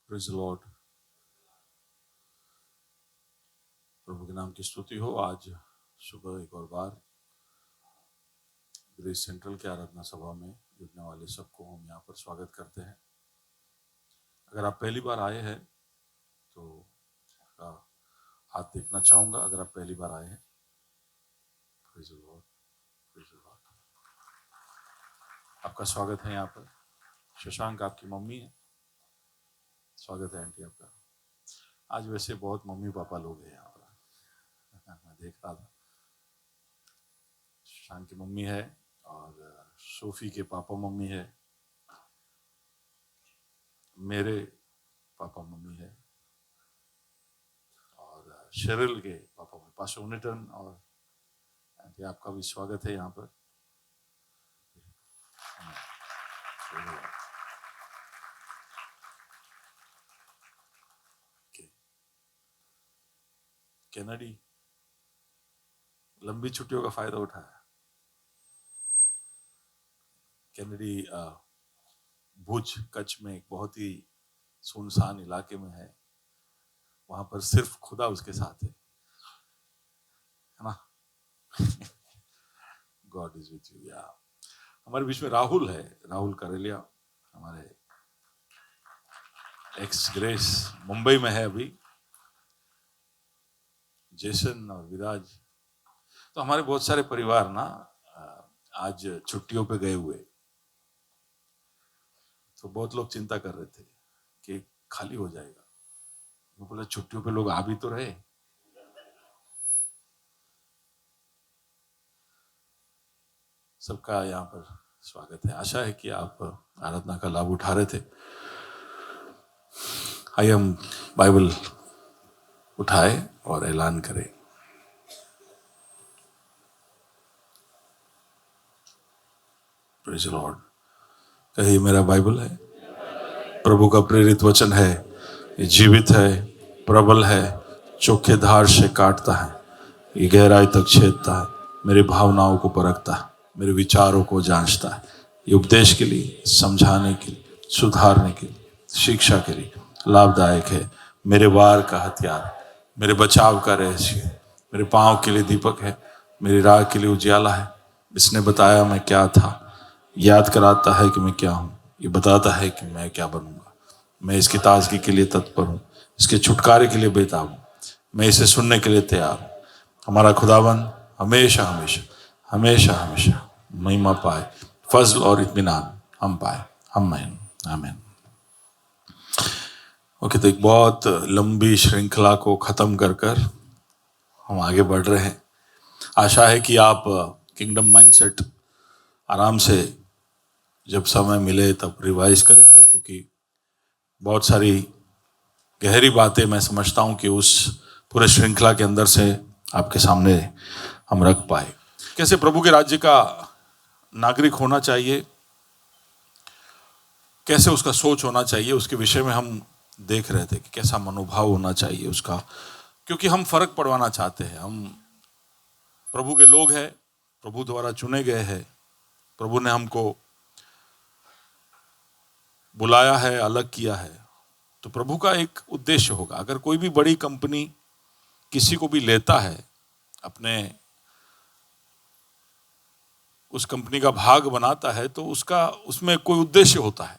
Praise the Lord. प्रभु के नाम की स्तुति हो। आज सुबह एक और बार ग्रेस सेंट्रल के आराधना सभा में जुड़ने वाले सबको हम यहाँ पर स्वागत करते हैं। अगर आप पहली बार आए हैं तो आपका हाथ देखना चाहूँगा। अगर आप पहली बार आए हैं, praise the Lord, praise the Lord. आपका स्वागत है यहाँ पर। शशांक आपकी मम्मी है, स्वागत है आंटी आपका। आज वैसे बहुत मम्मी पापा लोग हैं यहाँ पर, मैं देख रहा था। शशांक की मम्मी है और सोफी के पापा मम्मी है, मेरे पापा मम्मी है और शेरिल के पापा मम्मी, पास्टर उनिटन और आंटी आपका भी स्वागत है यहाँ पर। कैनेडी लंबी छुट्टियों का फायदा उठाया। कैनेडी भुज कच्छ में एक बहुत ही सुनसान इलाके में है। वहां पर सिर्फ खुदा उसके साथ है ना। God is with you. या हमारे बीच में राहुल है, राहुल करेलिया, हमारे एक्स ग्रेस, मुंबई में है अभी। जेसन और विराज, तो हमारे बहुत सारे परिवार ना आज छुट्टियों पे गए हुए। तो बहुत लोग चिंता कर रहे थे कि खाली हो जाएगा। मैं बोला छुट्टियों पे लोग आ भी तो रहे। सबका यहाँ पर स्वागत है। आशा है कि आप आराधना का लाभ उठा रहे थे। आइए हम बाइबल उठाए और ऐलान करें। Praise the Lord. कहिए, मेरा बाइबल है, प्रभु का प्रेरित वचन है, ये जीवित है, प्रबल है, चोखे धार से काटता है, ये गहराई तक छेदता है, मेरी भावनाओं को परखता है, मेरे विचारों को जांचता है। ये उपदेश के लिए, समझाने के लिए, सुधारने के लिए, शिक्षा के लिए लाभदायक है। मेरे वार का हथियार, मेरे बचाव का रहस्य, मेरे पाँव के लिए दीपक है, मेरी राह के लिए उजियाला है। इसने बताया मैं क्या था, याद कराता है कि मैं क्या हूँ, ये बताता है कि मैं क्या बनूंगा। मैं इसकी ताजगी के लिए तत्पर हूँ, इसके छुटकारे के लिए बेताब हूँ, मैं इसे सुनने के लिए तैयार हूँ। हमारा खुदाबंद हमेशा हमेशा हमेशा हमेशा महिमा पाए, फजल और इत्मीनान हम पाए। आमीन आमीन। ओके, तो एक बहुत लंबी श्रृंखला को ख़त्म कर कर हम आगे बढ़ रहे हैं। आशा है कि आप किंगडम माइंडसेट आराम से जब समय मिले तब रिवाइज करेंगे, क्योंकि बहुत सारी गहरी बातें मैं समझता हूँ कि उस पूरे श्रृंखला के अंदर से आपके सामने हम रख पाए। कैसे प्रभु के राज्य का नागरिक होना चाहिए, कैसे उसका सोच होना चाहिए, उसके विषय में हम देख रहे थे कि कैसा मनोभाव होना चाहिए उसका, क्योंकि हम फर्क पड़वाना चाहते हैं। हम प्रभु के लोग हैं, प्रभु द्वारा चुने गए हैं, प्रभु ने हमको बुलाया है, अलग किया है, तो प्रभु का एक उद्देश्य होगा। अगर कोई भी बड़ी कंपनी किसी को भी लेता है, अपने उस कंपनी का भाग बनाता है, तो उसका उसमें कोई उद्देश्य होता है।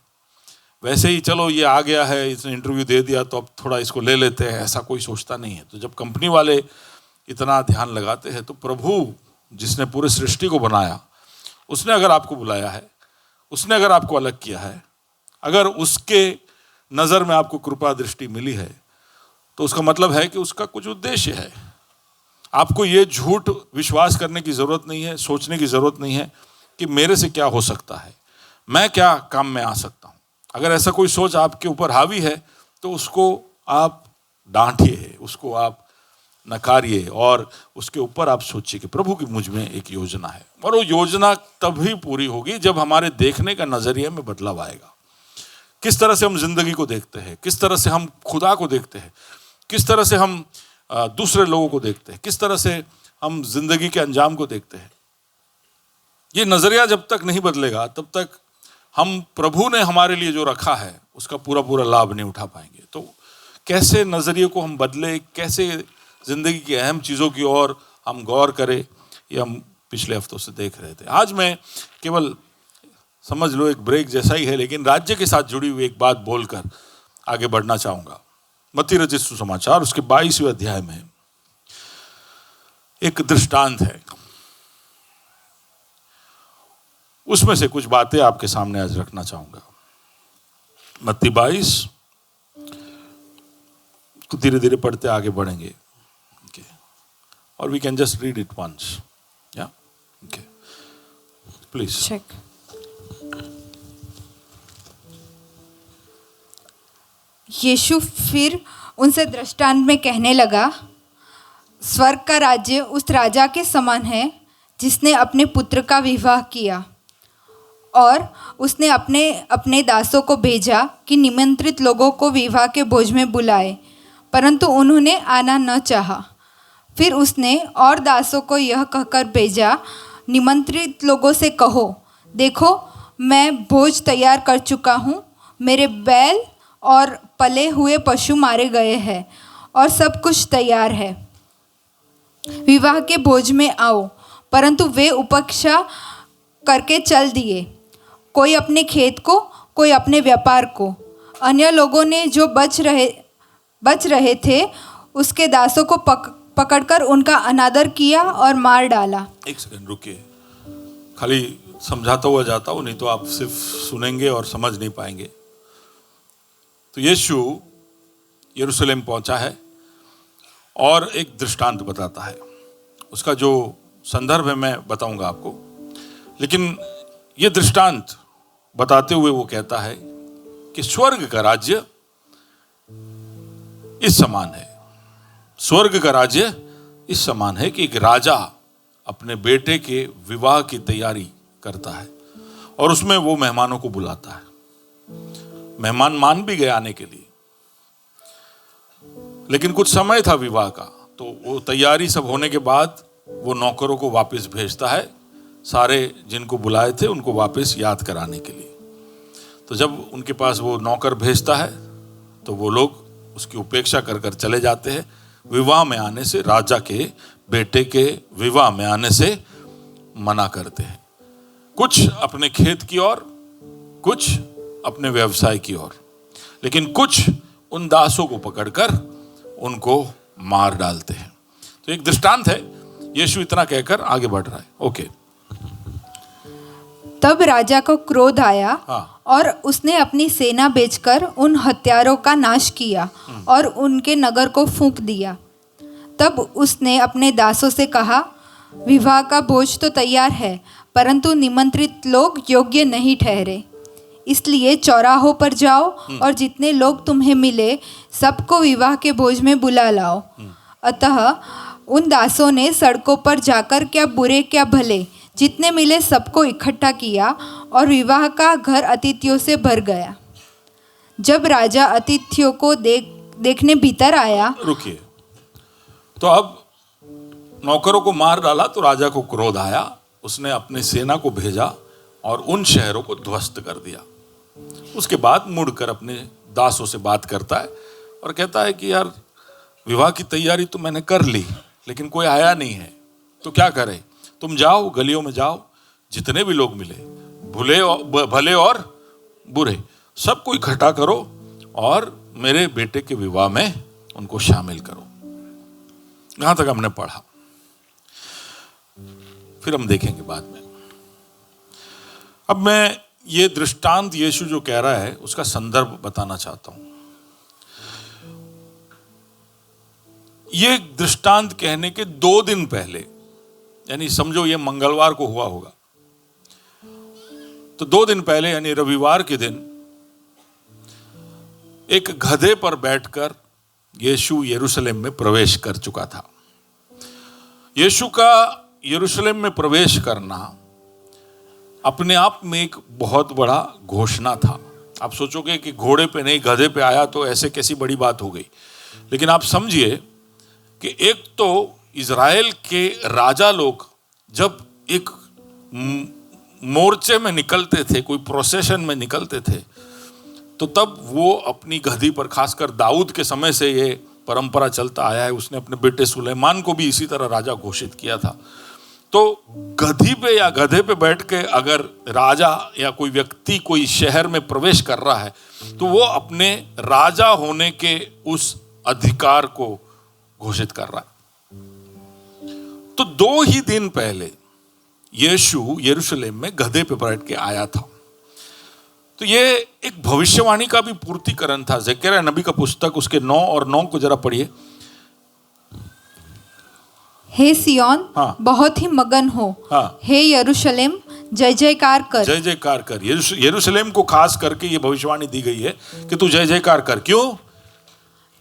वैसे ही चलो ये आ गया है, इसने इंटरव्यू दे दिया तो अब थोड़ा इसको ले लेते हैं, ऐसा कोई सोचता नहीं है। तो जब कंपनी वाले इतना ध्यान लगाते हैं, तो प्रभु जिसने पूरे सृष्टि को बनाया, उसने अगर आपको बुलाया है, उसने अगर आपको अलग किया है, अगर उसके नज़र में आपको कृपा दृष्टि मिली है, तो उसका मतलब है कि उसका कुछ उद्देश्य है। आपको ये झूठ विश्वास करने की ज़रूरत नहीं है, सोचने की ज़रूरत नहीं है कि मेरे से क्या हो सकता है, मैं क्या काम में आ सकता हूँ। अगर ऐसा कोई सोच आपके ऊपर हावी है तो उसको आप डांटिए, उसको आप नकारिए और उसके ऊपर आप सोचिए कि प्रभु की मुझ में एक योजना है। और वो योजना तभी पूरी होगी जब हमारे देखने का नज़रिए में बदलाव आएगा। किस तरह से हम जिंदगी को देखते हैं, किस तरह से हम खुदा को देखते हैं, किस तरह से हम दूसरे लोगों को देखते हैं, किस तरह से हम जिंदगी के अंजाम को देखते हैं, ये नजरिया जब तक नहीं बदलेगा तब तक हम प्रभु ने हमारे लिए जो रखा है उसका पूरा पूरा लाभ नहीं उठा पाएंगे। तो कैसे नजरिए को हम बदले, कैसे जिंदगी की अहम चीजों की ओर हम गौर करें, ये हम पिछले हफ्तों से देख रहे थे। आज मैं केवल समझ लो एक ब्रेक जैसा ही है, लेकिन राज्य के साथ जुड़ी हुई एक बात बोलकर आगे बढ़ना चाहूंगा। मत्ती रचित सुसमाचार उसके 22वें अध्याय में एक दृष्टांत है, उसमें से कुछ बातें आपके सामने आज रखना चाहूंगा। मत्ती 22 को धीरे धीरे पढ़ते आगे बढ़ेंगे, और we can just read it once, या ओके प्लीज चेक। यीशु फिर उनसे दृष्टांत में कहने लगा, स्वर्ग का राज्य उस राजा के समान है जिसने अपने पुत्र का विवाह किया, और उसने अपने अपने दासों को भेजा कि निमंत्रित लोगों को विवाह के भोज में बुलाए, परंतु उन्होंने आना न चाहा। फिर उसने और दासों को यह कहकर भेजा, निमंत्रित लोगों से कहो, देखो मैं भोज तैयार कर चुका हूँ, मेरे बैल और पले हुए पशु मारे गए हैं और सब कुछ तैयार है, विवाह के भोज में आओ। परंतु वे उपेक्षा करके चल दिए, कोई अपने खेत को, कोई अपने व्यापार को। अन्य लोगों ने जो बच रहे थे उसके दासों को पकड़कर उनका अनादर किया और मार डाला। एक सेकंड रुकिए, खाली समझाता हुआ जाता हूँ, नहीं तो आप सिर्फ सुनेंगे और समझ नहीं पाएंगे। तो यीशु यरूशलेम पहुंचा है और एक दृष्टांत बताता है, उसका जो संदर्भ है मैं बताऊंगा आपको, लेकिन ये दृष्टांत बताते हुए वो कहता है कि स्वर्ग का राज्य इस समान है। स्वर्ग का राज्य इस समान है कि एक राजा अपने बेटे के विवाह की तैयारी करता है और उसमें वो मेहमानों को बुलाता है। मेहमान मान भी गए आने के लिए, लेकिन कुछ समय था विवाह का, तो वो तैयारी सब होने के बाद वो नौकरों को वापस भेजता है, सारे जिनको बुलाए थे उनको वापस याद कराने के लिए। तो जब उनके पास वो नौकर भेजता है तो वो लोग उसकी उपेक्षा कर कर चले जाते हैं। विवाह में आने से, राजा के बेटे के विवाह में आने से मना करते हैं, कुछ अपने खेत की ओर, कुछ अपने व्यवसाय की ओर, लेकिन कुछ उन दासों को पकड़कर उनको मार डालते हैं। तो एक दृष्टांत है, यीशु इतना कहकर आगे बढ़ रहा है। ओके। तब राजा को क्रोध आया, हाँ। और उसने अपनी सेना भेजकर उन हत्यारों का नाश किया और उनके नगर को फूंक दिया। तब उसने अपने दासों से कहा, विवाह का भोज तो तैयार है, परंतु निमंत्रित लोग योग्य नहीं ठहरे। इसलिए चौराहों पर जाओ और जितने लोग तुम्हें मिले सबको विवाह के भोज में बुला लाओ। अतः उन दासों ने सड़कों पर जाकर क्या बुरे क्या भले जितने मिले सबको इकट्ठा किया और विवाह का घर अतिथियों से भर गया। जब राजा अतिथियों को देखने भीतर आया। रुकिए, तो अब नौकरों को मार डाला तो राजा को क्रोध आया, उसने अपनी सेना को भेजा और उन शहरों को ध्वस्त कर दिया। उसके बाद मुड़कर अपने दासों से बात करता है और कहता है कि यार विवाह की तैयारी तो मैंने कर ली, लेकिन कोई आया नहीं है, तो क्या करें? तुम जाओ, गलियों में जाओ, जितने भी लोग मिले, भले और बुरे, सबको इकट्ठा करो और मेरे बेटे के विवाह में उनको शामिल करो। यहां तक हमने पढ़ा, फिर हम देखेंगे बाद में। अब मैं ये दृष्टांत यीशु जो कह रहा है उसका संदर्भ बताना चाहता हूं। ये दृष्टांत कहने के 2 दिन पहले, यानी समझो ये मंगलवार को हुआ होगा, तो 2 दिन पहले यानी रविवार के दिन एक गधे पर बैठकर यीशु यरूशलेम में प्रवेश कर चुका था। यीशु का यरूशलेम में प्रवेश करना अपने आप में एक बहुत बड़ा घोषणा था। आप सोचोगे कि घोड़े पे नहीं गधे पे आया तो ऐसे कैसी बड़ी बात हो गई, लेकिन आप समझिए कि एक तो इज़राइल के राजा लोग जब एक मोर्चे में निकलते थे, कोई प्रोसेशन में निकलते थे, तो तब वो अपनी गधी पर, खासकर दाऊद के समय से ये परंपरा चलता आया है, उसने अपने बेटे सुलेमान को भी इसी तरह राजा घोषित किया था। तो गधी पे या गधे पे बैठ के अगर राजा या कोई व्यक्ति कोई शहर में प्रवेश कर रहा है तो वो अपने राजा होने के उस अधिकार को घोषित कर रहा है। तो 2 ही दिन पहले यीशु यरूशलेम में गधे पे बैठ के आया था। तो ये एक भविष्यवाणी का भी पूर्तिकरण था। ज़करिया नबी का पुस्तक उसके 9 और 9 को जरा पढ़िए। हे सिय्योन, हाँ। बहुत ही मगन हो। हाँ। हे यरूशलेम, जय जयकार कर। जय जयकार कर। यरूशलेम को खास करके ये भविष्यवाणी दी गई है कि तू जय जयकार कर। क्यों?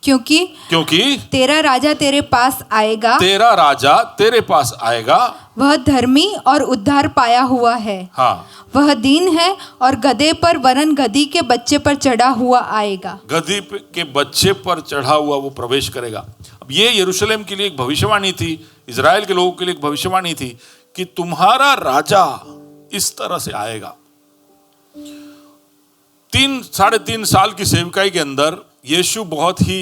क्योंकि तेरा राजा तेरे पास आएगा। तेरा राजा तेरे पास आएगा। वह धर्मी और उद्धार पाया हुआ है। हाँ। वह दीन है और गधे पर वरन गधी के बच्चे पर चढ़ा हुआ आएगा। गधी के बच्चे पर चढ़ा हुआ वो प्रवेश करेगा। अब ये यरूशलेम के लिए एक भविष्यवाणी थी, इजराइल के लोगों के लिए एक भविष्यवाणी थी कि तुम्हारा राजा इस तरह से आएगा। 3-3.5 साल की सेवकाई के अंदर यीशु बहुत ही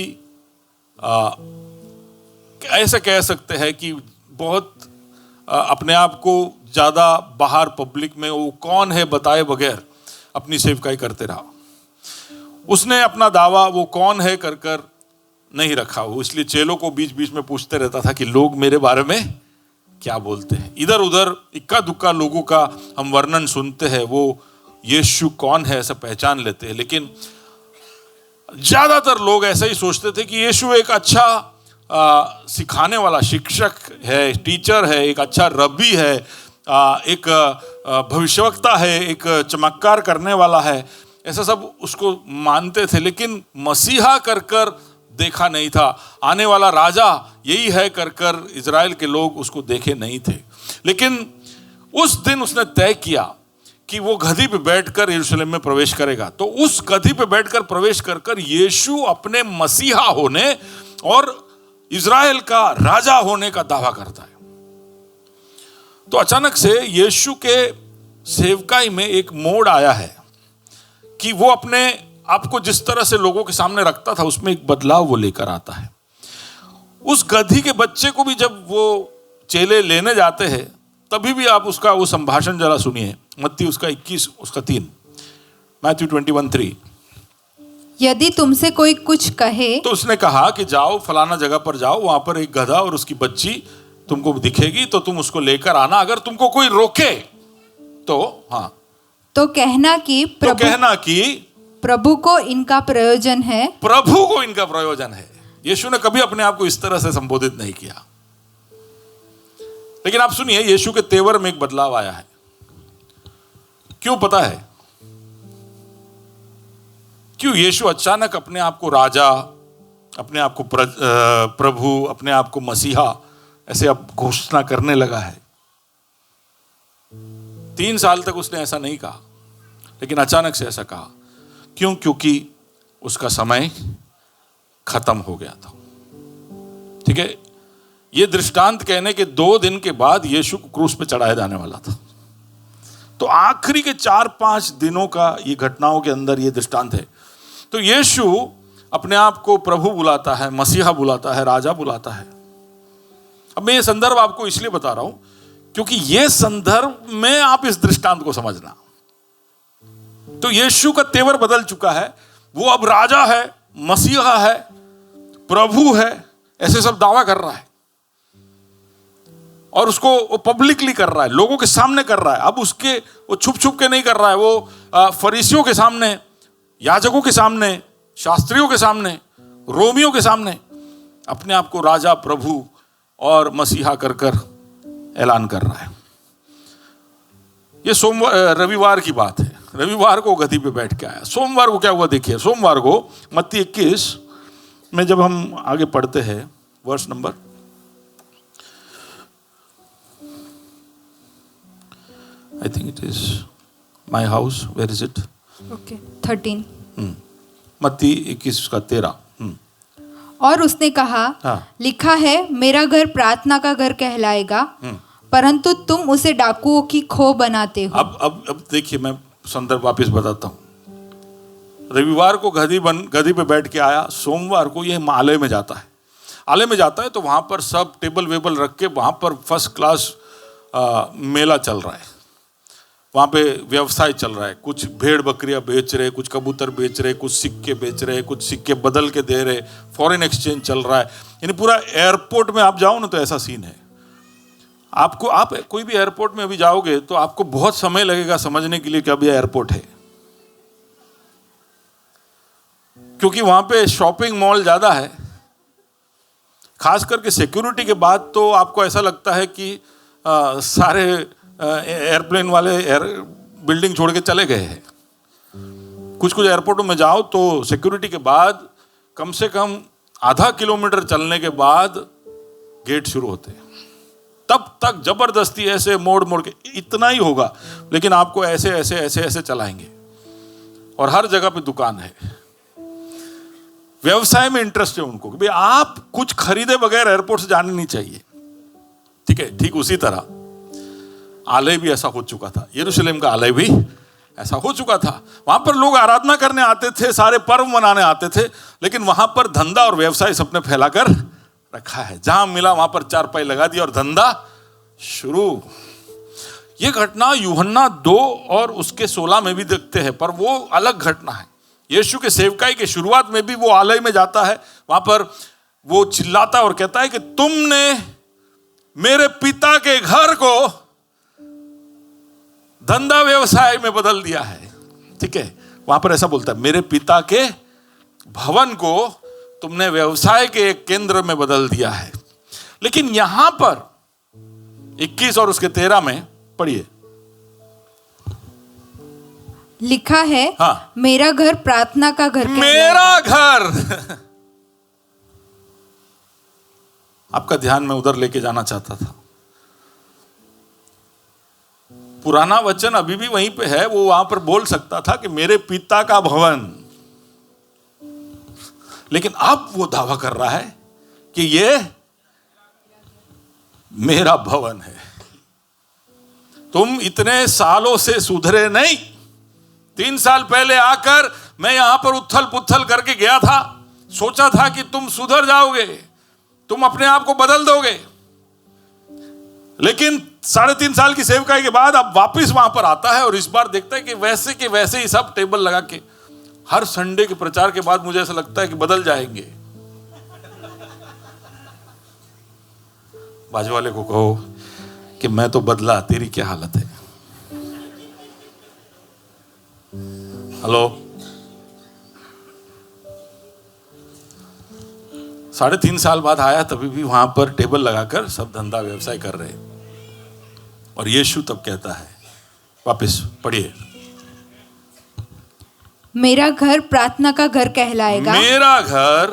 ऐसा कह सकते हैं कि बहुत अपने आप को ज़्यादा बाहर पब्लिक में वो कौन है बताए बगैर अपनी सेवकाई करते रहा। उसने अपना दावा वो कौन है कर कर नहीं रखा। वो इसलिए चेलों को बीच बीच में पूछते रहता था कि लोग मेरे बारे में क्या बोलते हैं। इधर उधर इक्का दुक्का लोगों का हम वर्णन सुनते हैं, वो यीशु कौन है ऐसा पहचान लेते हैं, लेकिन ज्यादातर लोग ऐसा ही सोचते थे कि यीशु एक अच्छा सिखाने वाला शिक्षक है, टीचर है, एक अच्छा रब्बी है, एक भविष्यवक्ता है, एक चमत्कार करने वाला है, ऐसा सब उसको मानते थे। लेकिन मसीहा कर कर देखा नहीं था। आने वाला राजा यही है कर कर इजराइल के लोग उसको देखे नहीं थे। लेकिन उस दिन उसने तय किया कि वो गधी पे बैठकर यरूशलेम में प्रवेश करेगा। तो उस गधी पे बैठकर प्रवेश कर कर यीशु अपने मसीहा होने और इजराइल का राजा होने का दावा करता है। तो अचानक से यीशु के सेवकाई में एक मोड़ आया है कि वो अपने आपको जिस तरह से लोगों के सामने रखता था उसमें एक बदलाव वो लेकर आता है। उस गधी के बच्चे को भी जब वो चेले लेने जाते हैं तभी भी आप उसका वो संभाषण जरा सुनिए। मत्ती उसका 21 उसका 3, मैथ्यू 21:3। यदि तुमसे कोई कुछ कहे तो उसने कहा कि जाओ फलाना जगह पर जाओ, वहां पर एक गधा और उसकी बच्ची तुमको दिखेगी, तो तुम उसको लेकर आना। अगर तुमको कोई रोके तो हाँ तो कहना कि प्रभु को इनका प्रयोजन है। प्रभु को इनका प्रयोजन है। यीशु ने कभी अपने आप को इस तरह से संबोधित नहीं किया। लेकिन आप सुनिए, यीशु के तेवर में एक बदलाव आया है। क्यों पता है? क्यों यीशु अचानक अपने आप को राजा, अपने आप को प्रभु, अपने आप को मसीहा ऐसे अब घोषणा करने लगा है? 3 साल तक उसने ऐसा नहीं कहा, लेकिन अचानक से ऐसा कहा। क्यों? क्योंकि उसका समय खत्म हो गया था। ठीक है, ये दृष्टांत कहने के 2 दिन के बाद यीशु को क्रूस पे चढ़ाया जाने वाला था। तो आखिरी के 4-5 दिनों का ये घटनाओं के अंदर ये दृष्टांत है। तो यीशु अपने आप को प्रभु बुलाता है, मसीहा बुलाता है, राजा बुलाता है। अब मैं ये संदर्भ आपको इसलिए बता रहा हूं क्योंकि ये संदर्भ में आप इस दृष्टांत को समझना। तो यीशु का तेवर बदल चुका है। वो अब राजा है, मसीहा है, प्रभु है, ऐसे सब दावा कर रहा है और उसको वो पब्लिकली कर रहा है, लोगों के सामने कर रहा है। अब उसके वो छुप छुप के नहीं कर रहा है। वो फरीसियों के सामने, याजकों के सामने, शास्त्रियों के सामने, रोमियों के सामने अपने आप को राजा, प्रभु और मसीहा कर कर ऐलान कर रहा है। ये रविवार की बात है। रविवार को गधी पे बैठ के आया। सोमवार को क्या हुआ देखिए। सोमवार को मत्ती 21 में जब हम आगे पढ़ते हैं वर्ष number I think it is my house. Where is it? Okay, 13। मत्ती 21 का 13। और उसने कहा, हाँ। लिखा है, मेरा घर प्रार्थना का घर कहलाएगा, परंतु तुम उसे डाकुओं की खो बनाते हो। अब देखिए, मैं संदर्भ वापस बताता हूँ। रविवार को गधी पे बैठ के आया, सोमवार को ये आलय में जाता है। आलय में जाता है तो वहाँ पर सब टेबल वेबल रख के वहाँ पर फर्स्ट क्लास मेला चल रहा है। वहाँ पे व्यवसाय चल रहा है। कुछ भेड़ बकरियां बेच रहे, कुछ कबूतर बेच रहे, कुछ सिक्के बेच रहे, कुछ सिक्के बदल के दे रहे, फॉरेन एक्सचेंज चल रहा है। यानी पूरा एयरपोर्ट में आप जाओ ना तो ऐसा सीन है। आप कोई भी एयरपोर्ट में अभी जाओगे तो आपको बहुत समय लगेगा समझने के लिए कि अब यह एयरपोर्ट है, क्योंकि वहां पे शॉपिंग मॉल ज्यादा है। खास करके सिक्योरिटी के बाद तो आपको ऐसा लगता है कि सारे एयरप्लेन वाले बिल्डिंग छोड़ के चले गए हैं। कुछ एयरपोर्टों में जाओ तो सिक्योरिटी के बाद कम से कम आधा किलोमीटर चलने के बाद गेट शुरू होते हैं। तब तक जबरदस्ती ऐसे मोड़ के इतना ही होगा, लेकिन आपको ऐसे ऐसे ऐसे ऐसे चलाएंगे। और हर जगह पे दुकान है। व्यवसाय में इंटरेस्ट है उनको कि भाई आप कुछ खरीदे बगैर एयरपोर्ट से जाने नहीं चाहिए। ठीक है, ठीक उसी तरह आलय भी ऐसा हो चुका था। यरूशलेम का आलय भी ऐसा हो चुका था। वहां पर लोग आराधना करने आते थे, सारे पर्व मनाने आते थे, लेकिन वहां पर धंधा और व्यवसाय सबने फैलाकर रखा है। जहां मिला वहां पर चारपाई लगा दी और धंधा शुरू। यह घटना यूहन्ना 2 और उसके 16 में भी देखते हैं, पर वो अलग घटना है। यीशु के सेवकाई के शुरुआत में भी वो आलय में जाता है। वहां पर वो चिल्लाता और कहता है कि तुमने मेरे पिता के घर को धंधा व्यवसाय में बदल दिया है। ठीक है, वहां पर ऐसा बोलता है, मेरे पिता के भवन को तुमने व्यवसाय के एक केंद्र में बदल दिया है। लेकिन यहां पर 21 और उसके 13 में पढ़िए, लिखा है, हाँ, मेरा घर प्रार्थना का घर मेरा घर। आपका ध्यान मैं उधर लेके जाना चाहता था। पुराना वचन अभी भी वहीं पे है। वो वहां पर बोल सकता था कि मेरे पिता का भवन, लेकिन अब वो दावा कर रहा है कि ये मेरा भवन है। तुम इतने सालों से सुधरे नहीं। 3 साल पहले आकर मैं यहां पर उथल पुथल करके गया था, सोचा था कि तुम सुधर जाओगे, तुम अपने आप को बदल दोगे, लेकिन 3.5 साल की सेवकाई के बाद अब वापस वहां पर आता है और इस बार देखता है कि वैसे के वैसे ही सब टेबल लगा के। हर संडे के प्रचार के बाद मुझे ऐसा लगता है कि बदल जाएंगे। बाजू वाले को कहो कि मैं तो बदला, तेरी क्या हालत है। हेलो, 3.5 साल बाद आया, तभी भी वहां पर टेबल लगाकर सब धंधा व्यवसाय कर रहे हैं। और यीशु तब कहता है, वापस पढ़िए, मेरा घर प्रार्थना का घर कहलाएगा। मेरा घर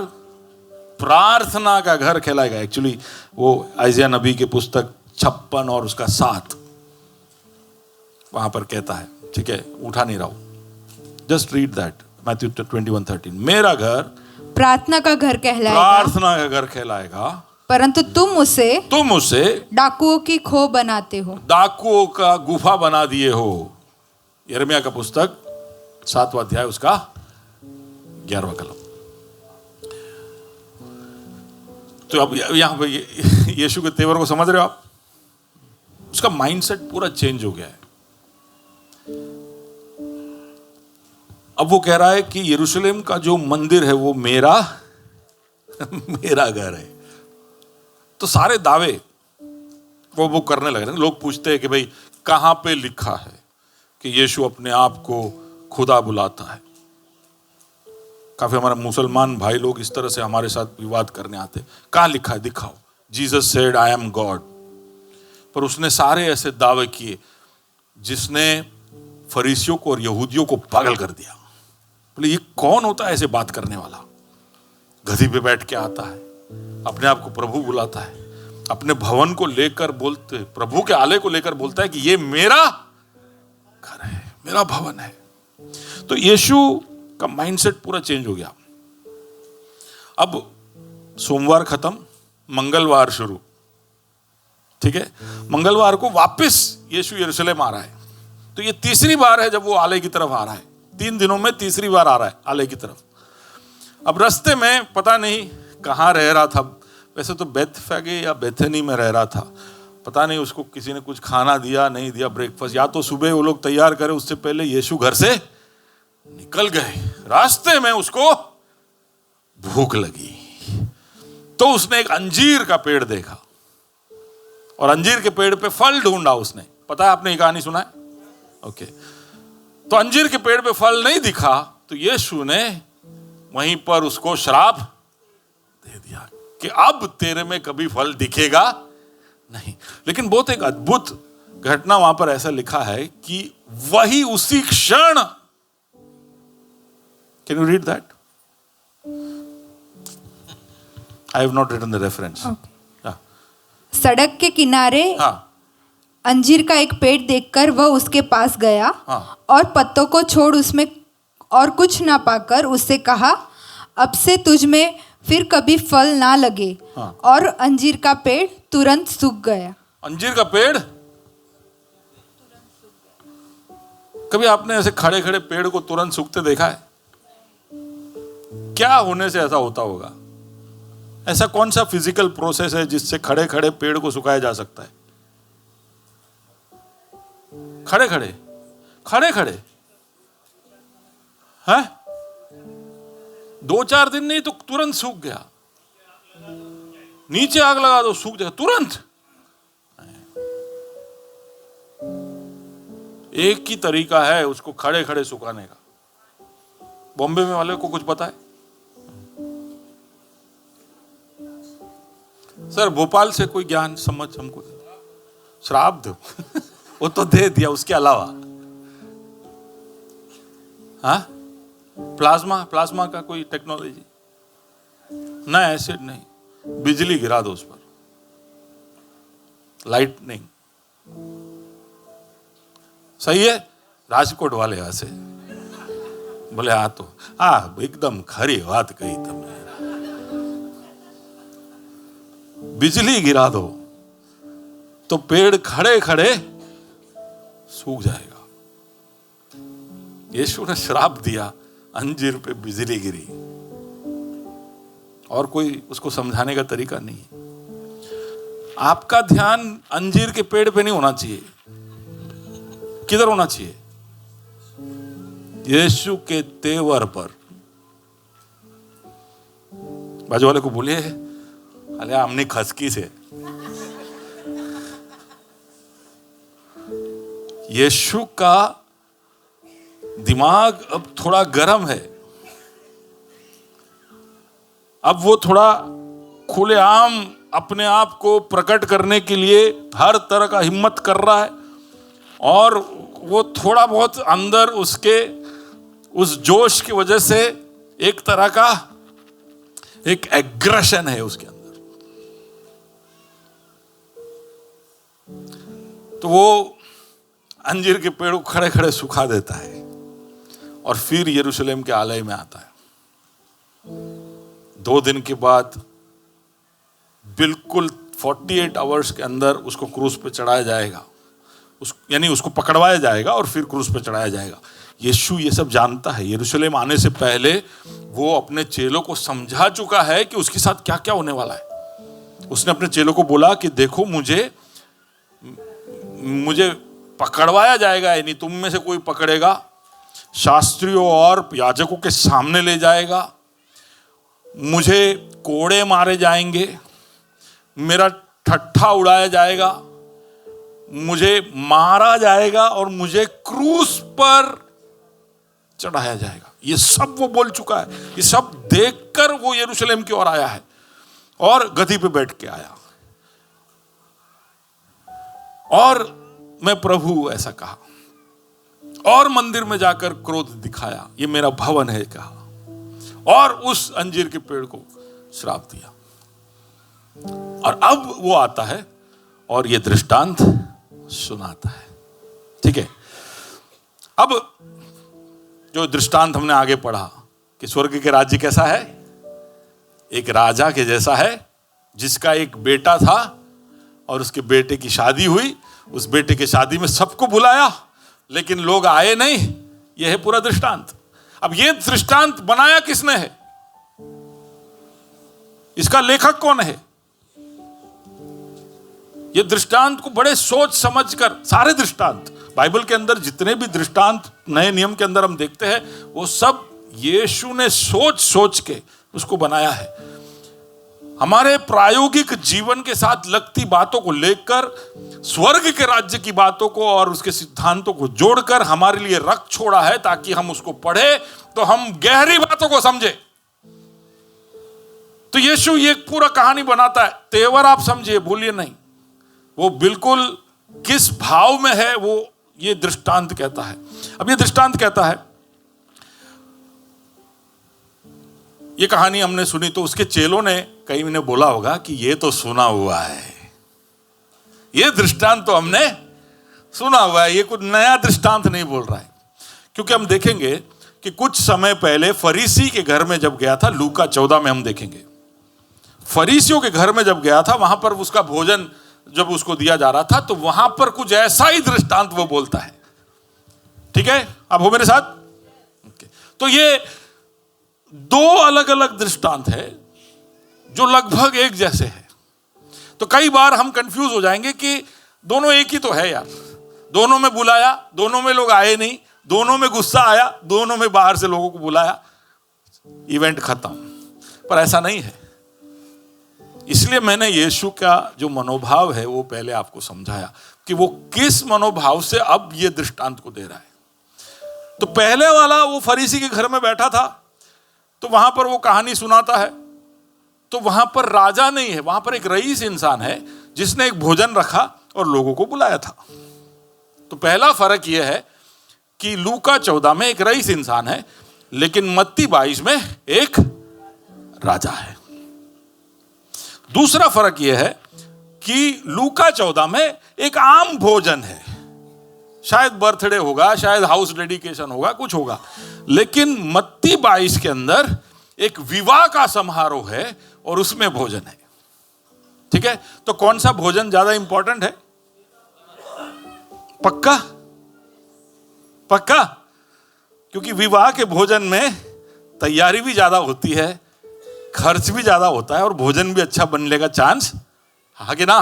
प्रार्थना का घर कहलाएगा। एक्चुअली वो आइज़िया नबी के पुस्तक 56 और उसका 7 वहां पर कहता है। ठीक है, उठा नहीं रहा हूं, जस्ट रीड दैट, मैथ्यू 21:13। मेरा घर प्रार्थना का घर कहलाएगा, प्रार्थना का घर कहलाएगा, परंतु तुम उसे डाकुओं की खो बनाते हो। डाकुओं का गुफा बना दिए हो। यिर्मयाह का पुस्तक 7वां अध्याय उसका 11वां कलम। तो अब यहां पर यीशु के तेवर को समझ रहे हो आप? उसका माइंडसेट पूरा चेंज हो गया है। अब वो कह रहा है कि यरूशलेम का जो मंदिर है वो मेरा घर है। तो सारे दावे वो करने लग रहे हैं। लोग पूछते हैं कि भाई कहां पे लिखा है कि यीशु अपने आप को खुदा बुलाता है। काफी हमारे मुसलमान भाई लोग इस तरह से हमारे साथ विवाद करने आते हैं, कहां लिखा है, दिखाओ। Jesus said I am God. पर उसने सारे ऐसे दावे किए जिसने फरीसियों को और यहूदियों को पागल कर दिया। बोले ये कौन होता है ऐसे बात करने वाला? गधी पे बैठ के आता है, अपने आप को प्रभु बुलाता है, अपने भवन को लेकर बोलते, प्रभु के आलय को लेकर बोलता है कि ये मेरा घर है, मेरा भवन है। तो यीशु का माइंडसेट पूरा चेंज हो गया। अब सोमवार खत्म, मंगलवार शुरू। ठीक है, मंगलवार को वापस यीशु यरूशलेम आ रहा है। तो ये तीसरी बार है जब वो आले की तरफ आ रहा है, 3 दिनों में तीसरी बार आ रहा है आले की तरफ। अब रास्ते में पता नहीं कहाँ रह रहा था, वैसे तो बेथफगे या बेथनी में रह रहा था, पता नहीं उसको किसी ने कुछ खाना दिया नहीं दिया, ब्रेकफास्ट, या तो सुबह वो लोग तैयार करे उससे पहले यीशु घर से निकल गए। रास्ते में उसको भूख लगी तो उसने एक अंजीर का पेड़ देखा और अंजीर के पेड़ पे फल ढूंढा उसने। पता है, आपने ये कहानी सुना है? ओके। तो अंजीर के पेड़ पे फल नहीं दिखा तो यीशु ने वहीं पर उसको श्राप दे दिया कि अब तेरे में कभी फल दिखेगा नहीं। लेकिन बहुत एक अद्भुत घटना वहां पर ऐसा लिखा है कि वही उसी क्षण, can you read that? I have not written the reference. सड़क के किनारे अंजीर का एक पेड़ देखकर वह उसके पास गया और पत्तों को छोड़ उसमें और कुछ ना पाकर उससे कहा, अब से तुझ में फिर कभी फल ना लगे। और अंजीर का पेड़ तुरंत सूख गया। अंजीर का पेड़, कभी आपने ऐसे खड़े खड़े पेड़ को तुरंत सूखते देखा है? क्या होने से ऐसा होता होगा? ऐसा कौन सा फिजिकल प्रोसेस है जिससे खड़े खड़े पेड़ को सुखाया जा सकता है? खड़े खड़े हैं? 2-4 दिन नहीं तो तुरंत सूख गया। नीचे आग लगा दो सूख जाएगा तुरंत। एक ही तरीका है उसको खड़े खड़े सुखाने का। बॉम्बे में वाले को कुछ पता है? सर भोपाल से कोई ज्ञान समझ हमको श्राप दो। वो तो दे दिया, उसके अलावा हाँ, प्लाज्मा का कोई टेक्नोलॉजी ना, एसिड नहीं, बिजली गिरा दो उस पर, लाइटनिंग। सही है? राजकोट वाले ऐसे बोले हाँ, तो हाँ एकदम खरी बात कही तुमने, बिजली गिरा दो तो पेड़ खड़े खड़े सूख जाएगा। यीशु ने श्राप दिया, अंजीर पे बिजली गिरी, और कोई उसको समझाने का तरीका नहीं है। आपका ध्यान अंजीर के पेड़ पे नहीं होना चाहिए। किधर होना चाहिए? यीशु के तेवर पर। बाजू वाले को बोलिए, अरे हमने खसकी से यीशु का दिमाग अब थोड़ा गर्म है, अब वो थोड़ा खुलेआम अपने आप को प्रकट करने के लिए हर तरह का हिम्मत कर रहा है, और वो थोड़ा बहुत अंदर उसके उस जोश की वजह से एक तरह का एक एग्रेशन है उसके अंदर। तो वो अंजीर के पेड़ को खड़े खड़े सुखा देता है और फिर यरूशलेम के आलय में आता है। 2 दिन के बाद बिल्कुल 48 आवर्स के अंदर उसको क्रूस पे चढ़ाया जाएगा, यानी उसको पकड़वाया जाएगा और फिर क्रूस पे चढ़ाया जाएगा। यीशु ये सब जानता है। यरूशलेम आने से पहले वो अपने चेलों को समझा चुका है कि उसके साथ क्या क्या होने वाला है। उसने अपने चेलों को बोला कि देखो मुझे पकड़वाया जाएगा, यानी तुम में से कोई पकड़ेगा, शास्त्रियों और याजकों के सामने ले जाएगा, मुझे कोड़े मारे जाएंगे, मेरा ठट्ठा उड़ाया जाएगा, मुझे मारा जाएगा और मुझे क्रूस पर चढ़ाया जाएगा। ये सब वो बोल चुका है। ये सब देखकर वो यरूशलेम की ओर आया है और गधी पे बैठ के आया, और मैं प्रभु ऐसा कहा, और मंदिर में जाकर क्रोध दिखाया, ये मेरा भवन है कहा, और उस अंजीर के पेड़ को श्राप दिया। और अब वो आता है और ये दृष्टांत सुनाता है। ठीक है, अब जो दृष्टांत हमने आगे पढ़ा कि स्वर्ग के राज्य कैसा है, एक राजा के जैसा है जिसका एक बेटा था और उसके बेटे की शादी हुई। उस बेटे की शादी में सबको बुलाया लेकिन लोग आए नहीं। यह है पूरा दृष्टांत। अब यह दृष्टांत बनाया किसने है? इसका लेखक कौन है? ये दृष्टांत को बड़े सोच समझकर, सारे दृष्टांत बाइबल के अंदर जितने भी दृष्टांत नए नियम के अंदर हम देखते हैं वो सब यीशु ने सोच सोच के उसको बनाया है। हमारे प्रायोगिक जीवन के साथ लगती बातों को लेकर, स्वर्ग के राज्य की बातों को और उसके सिद्धांतों को जोड़कर हमारे लिए रख छोड़ा है ताकि हम उसको पढ़े तो हम गहरी बातों को समझे। तो यीशु ये पूरा कहानी बनाता है। तेवर आप समझिए, भूलिए नहीं। वो बिल्कुल किस भाव में है वो ये दृष्टांत कहता है। अब ये दृष्टांत कहता है, ये कहानी हमने सुनी तो उसके चेलों ने, कई ने बोला होगा कि ये तो सुना हुआ है, ये दृष्टांत तो हमने सुना हुआ है, ये कुछ नया दृष्टांत नहीं बोल रहा है। क्योंकि हम देखेंगे कि कुछ समय पहले फरीसी के घर में जब गया था, लूका 14 में हम देखेंगे, फरीसियों के घर में जब गया था, वहां पर उसका भोजन जब उसको दिया जा रहा था तो वहां पर कुछ ऐसा ही दृष्टांत वो बोलता है। ठीक है, आप हो मेरे साथ? तो ये दो अलग अलग दृष्टांत है जो लगभग एक जैसे हैं। तो कई बार हम कंफ्यूज हो जाएंगे कि दोनों एक ही तो है यार, दोनों में बुलाया, दोनों में लोग आए नहीं, दोनों में गुस्सा आया, दोनों में बाहर से लोगों को बुलाया, इवेंट खत्म। पर ऐसा नहीं है। इसलिए मैंने यीशु का जो मनोभाव है वो पहले आपको समझाया कि वो किस मनोभाव से अब ये दृष्टांत को दे रहा है। तो पहले वाला वो फरीसी के घर में बैठा था, तो वहां पर वो कहानी सुनाता है, तो वहां पर राजा नहीं है, वहां पर एक रईस इंसान है जिसने एक भोजन रखा और लोगों को बुलाया था। तो पहला फर्क यह है कि लूका 14 में एक रईस इंसान है लेकिन मत्ती 22 में एक राजा है। दूसरा फर्क यह है कि लूका 14 में एक आम भोजन है, शायद बर्थडे होगा, शायद हाउस डेडिकेशन होगा, कुछ होगा, लेकिन मत्ती 22 के अंदर एक विवाह का समारोह है और उसमें भोजन है। ठीक है, तो कौन सा भोजन ज्यादा इंपॉर्टेंट है? पक्का? पक्का? क्योंकि विवाह के भोजन में तैयारी भी ज्यादा होती है, खर्च भी ज्यादा होता है और भोजन भी अच्छा बनने का चांस, हाँ कि ना?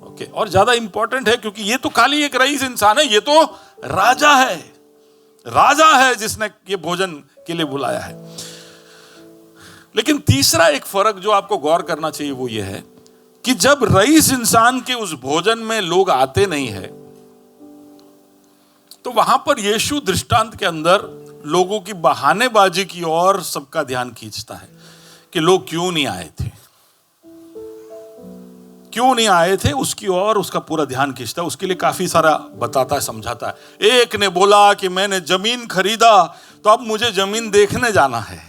ओके, और ज्यादा इंपॉर्टेंट है क्योंकि ये तो खाली एक रईस इंसान है, ये तो राजा है, राजा है जिसने ये भोजन के लिए बुलाया है। लेकिन तीसरा एक फर्क जो आपको गौर करना चाहिए वो ये है कि जब रईस इंसान के उस भोजन में लोग आते नहीं है तो वहां पर यीशु दृष्टांत के अंदर लोगों की बहानेबाजी की ओर सबका ध्यान खींचता है कि लोग क्यों नहीं आए थे, क्यों नहीं आए थे, उसकी ओर उसका पूरा ध्यान खींचता है। उसके लिए काफी सारा बताता है, समझाता है। एक ने बोला कि मैंने जमीन खरीदा तो अब मुझे जमीन देखने जाना है।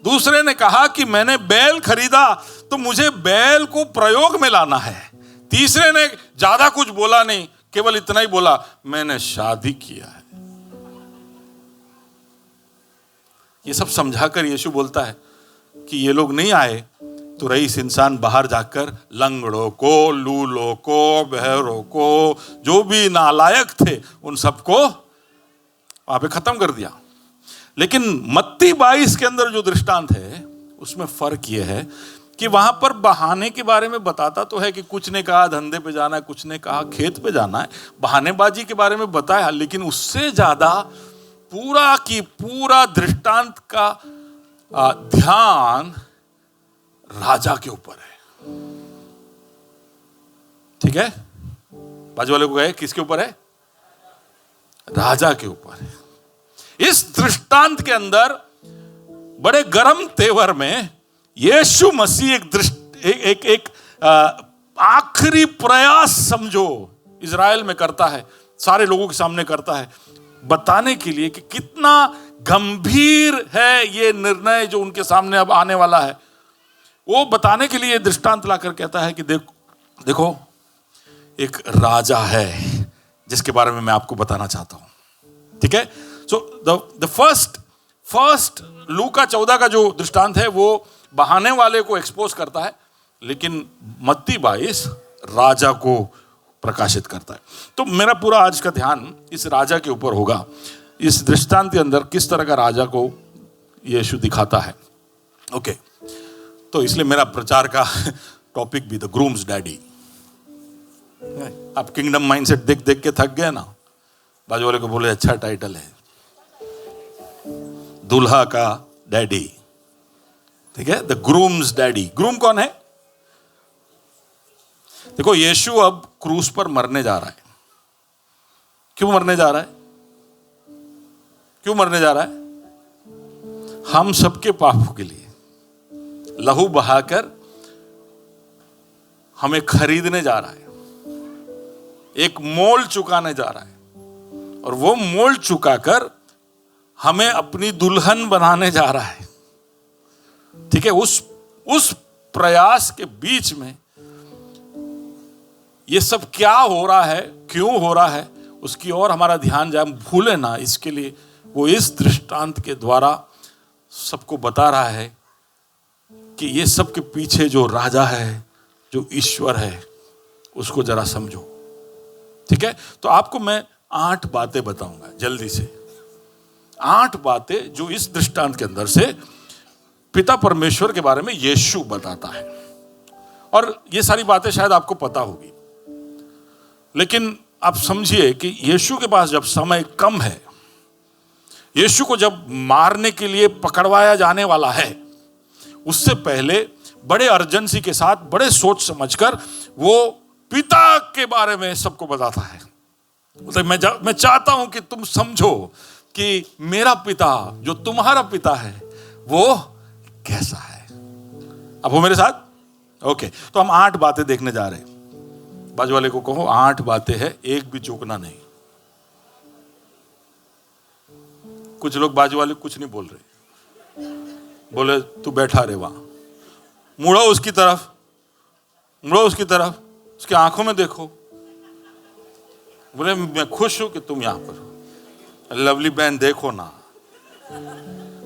दूसरे ने कहा कि मैंने बैल खरीदा तो मुझे बैल को प्रयोग में लाना है। तीसरे ने ज्यादा कुछ बोला नहीं, केवल इतना ही बोला, मैंने शादी किया है। ये सब समझाकर यीशु बोलता है कि ये लोग नहीं आए तो रईस इंसान बाहर जाकर लंगड़ों को, लूलों को, बहरों को, जो भी नालायक थे उन सबको वहां पे खत्म कर दिया। लेकिन मत्ती 22 के अंदर जो दृष्टांत है उसमें फर्क यह है कि वहां पर बहाने के बारे में बताता तो है कि कुछ ने कहा धंधे पे जाना है, कुछ ने कहा खेत पे जाना है, बहानेबाजी के बारे में बताया, लेकिन उससे ज्यादा पूरा की पूरा दृष्टांत का ध्यान राजा के ऊपर है। ठीक है, बाजू वाले को कहे किसके ऊपर है? राजा के ऊपर है। इस दृष्टांत के अंदर बड़े गर्म तेवर में यीशु मसीह एक आखिरी प्रयास समझो इजराइल में करता है, सारे लोगों के सामने करता है, बताने के लिए कि कितना गंभीर है ये निर्णय जो उनके सामने अब आने वाला है। वो बताने के लिए दृष्टांत लाकर कहता है कि देखो एक राजा है जिसके बारे में मैं आपको बताना चाहता हूं। ठीक है, सो द फर्स्ट लूका 14 का जो दृष्टांत है वो बहाने वाले को एक्सपोज करता है, लेकिन मत्ती 22 राजा को प्रकाशित करता है। तो मेरा पूरा आज का ध्यान इस राजा के ऊपर होगा। इस दृष्टांत के अंदर किस तरह का राजा को यीशु दिखाता है। ओके, तो इसलिए मेरा प्रचार का टॉपिक भी द ग्रूम्स डैडी। आप किंगडम माइंडसेट देख देख के थक गए ना, बाजू वाले को बोले अच्छा टाइटल है, दूल्हा का डैडी। ठीक है, द ग्रूम्स डैडी। ग्रूम कौन है? देखो, यीशु अब क्रूस पर मरने जा रहा है। क्यों मरने जा रहा है? क्यों मरने जा रहा है? हम सबके पापों के लिए लहू बहाकर हमें खरीदने जा रहा है, एक मोल चुकाने जा रहा है, और वो मोल चुकाकर हमें अपनी दुल्हन बनाने जा रहा है। ठीक है, उस प्रयास के बीच में ये सब क्या हो रहा है, क्यों हो रहा है, उसकी ओर हमारा ध्यान जाए, भूले ना। इसके लिए वो इस दृष्टांत के द्वारा सबको बता रहा है कि ये सब के पीछे जो राजा है, जो ईश्वर है, उसको जरा समझो। ठीक है, तो आपको मैं 8 बातें बताऊंगा जल्दी से। 8 बातें जो इस दृष्टांत के अंदर से पिता परमेश्वर के बारे में यीशु बताता है। और ये सारी बातें शायद आपको पता होगी, लेकिन आप समझिए कि यीशु के पास जब समय कम है, यीशु को जब मारने के लिए पकड़वाया जाने वाला है, उससे पहले बड़े अर्जेंसी के साथ, बड़े सोच समझकर वो पिता के बारे में सबको बताता है। मतलब मैं चाहता हूं कि तुम समझो कि मेरा पिता, जो तुम्हारा पिता है, वो कैसा है। अब हो मेरे साथ? ओके, तो हम 8 बातें देखने जा रहे हैं। बाजू वाले को कहो 8 बातें हैं, एक भी चूकना नहीं। कुछ लोग बाजू वाले कुछ नहीं बोल रहे, बोले तू बैठा रहे वहां, मुड़ो उसकी तरफ, मुड़ो उसकी तरफ, उसकी आंखों में देखो। बोले मैं खुश हूं कि तुम यहां पर हो। लवली बहन देखो ना,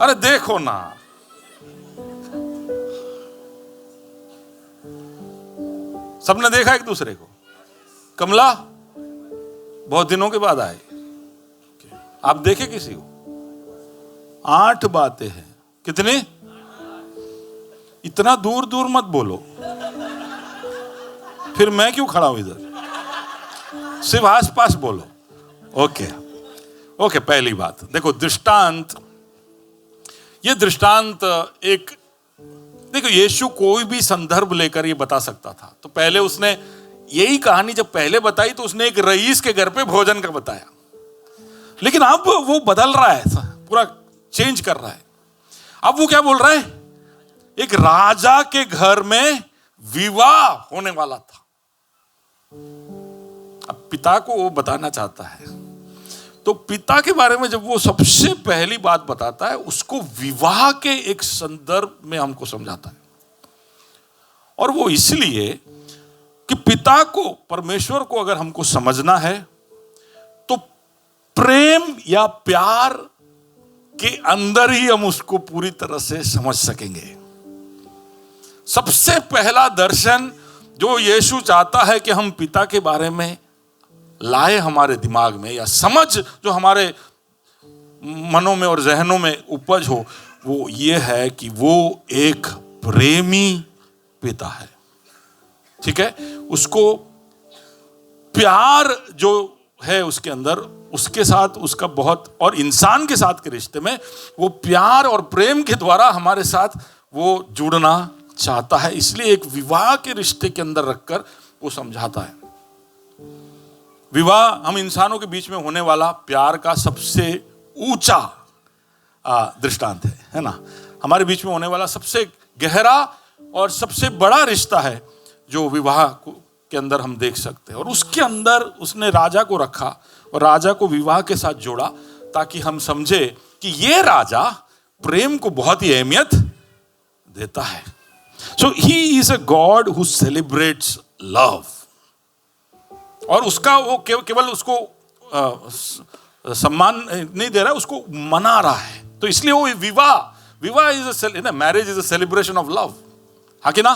अरे देखो ना। सबने देखा एक दूसरे को। कमला बहुत दिनों के बाद आए, आप देखे किसी को? 8 बातें हैं। कितनी? इतना दूर दूर मत बोलो, फिर मैं क्यों खड़ा हूं इधर? सिर्फ आस पास बोलो। ओके ओके, पहली बात देखो, दृष्टांत। ये दृष्टांत एक, देखो यीशु कोई भी संदर्भ लेकर ये बता सकता था। तो पहले उसने यही कहानी जब पहले बताई तो उसने एक रईस के घर पे भोजन का बताया, लेकिन अब वो बदल रहा है, पूरा चेंज कर रहा है। अब वो क्या बोल रहा है? एक राजा के घर में विवाह होने वाला था। अब पिता को वो बताना चाहता है, तो पिता के बारे में जब वो सबसे पहली बात बताता है, उसको विवाह के एक संदर्भ में हमको समझाता है। और वो इसलिए कि पिता को, परमेश्वर को अगर हमको समझना है तो प्रेम या प्यार के अंदर ही हम उसको पूरी तरह से समझ सकेंगे। सबसे पहला दर्शन जो यीशु चाहता है कि हम पिता के बारे में लाए हमारे दिमाग में, या समझ जो हमारे मनों में और जहनों में उपज हो, वो ये है कि वो एक प्रेमी पिता है। ठीक है, उसको प्यार जो है उसके अंदर, उसके साथ उसका बहुत, और इंसान के साथ के रिश्ते में वो प्यार और प्रेम के द्वारा हमारे साथ वो जुड़ना चाहता है। इसलिए एक विवाह के रिश्ते के अंदर रखकर वो समझाता है। विवाह हम इंसानों के बीच में होने वाला प्यार का सबसे ऊंचा दृष्टांत है ना। हमारे बीच में होने वाला सबसे गहरा और सबसे बड़ा रिश्ता है जो विवाह के अंदर हम देख सकते हैं। और उसके अंदर उसने राजा को रखा और राजा को विवाह के साथ जोड़ा, ताकि हम समझे कि ये राजा प्रेम को बहुत ही अहमियत देता है। So he is a God who celebrates love. और उसका वो केवल उसको सम्मान नहीं दे रहा है, उसको मना रहा है। तो इसलिए वो विवाह is a, marriage is a celebration of love. हाँ कि ना?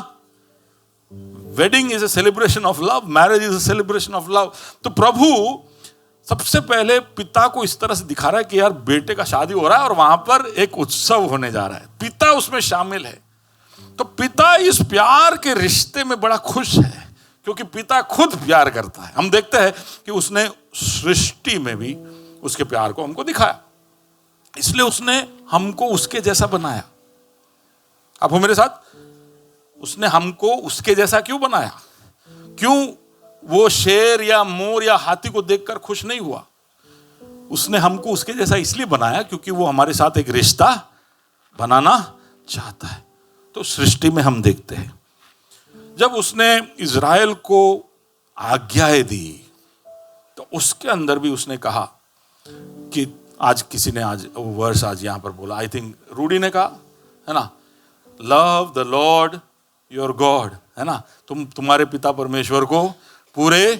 Wedding is a celebration of love, marriage is a celebration of love. तो प्रभु सबसे पहले पिता को इस तरह से दिखा रहा है कि यार बेटे का शादी हो रहा है और वहां पर एक उत्सव होने जा रहा है, पिता उसमें शामिल है। तो पिता इस प्यार के रिश्ते में बड़ा खुश है क्योंकि पिता खुद प्यार करता है। हम देखते हैं कि उसने सृष्टि में भी उसके प्यार को हमको दिखाया, इसलिए उसने हमको उसके जैसा बनाया। आप हो मेरे साथ? उसने हमको उसके जैसा क्यों बनाया? क्यों वो शेर या मोर या हाथी को देखकर खुश नहीं हुआ? उसने हमको उसके जैसा इसलिए बनाया क्योंकि वो हमारे साथ एक रिश्ता बनाना चाहता है। तो सृष्टि में हम देखते हैं जब उसने इज़राइल को आज्ञाएं दी तो उसके अंदर भी उसने कहा कि आज किसी ने आज वर्स आज यहां पर बोला, आई थिंक रूडी ने कहा है ना, love the Lord your God, है ना, तुम्हारे पिता परमेश्वर को पूरे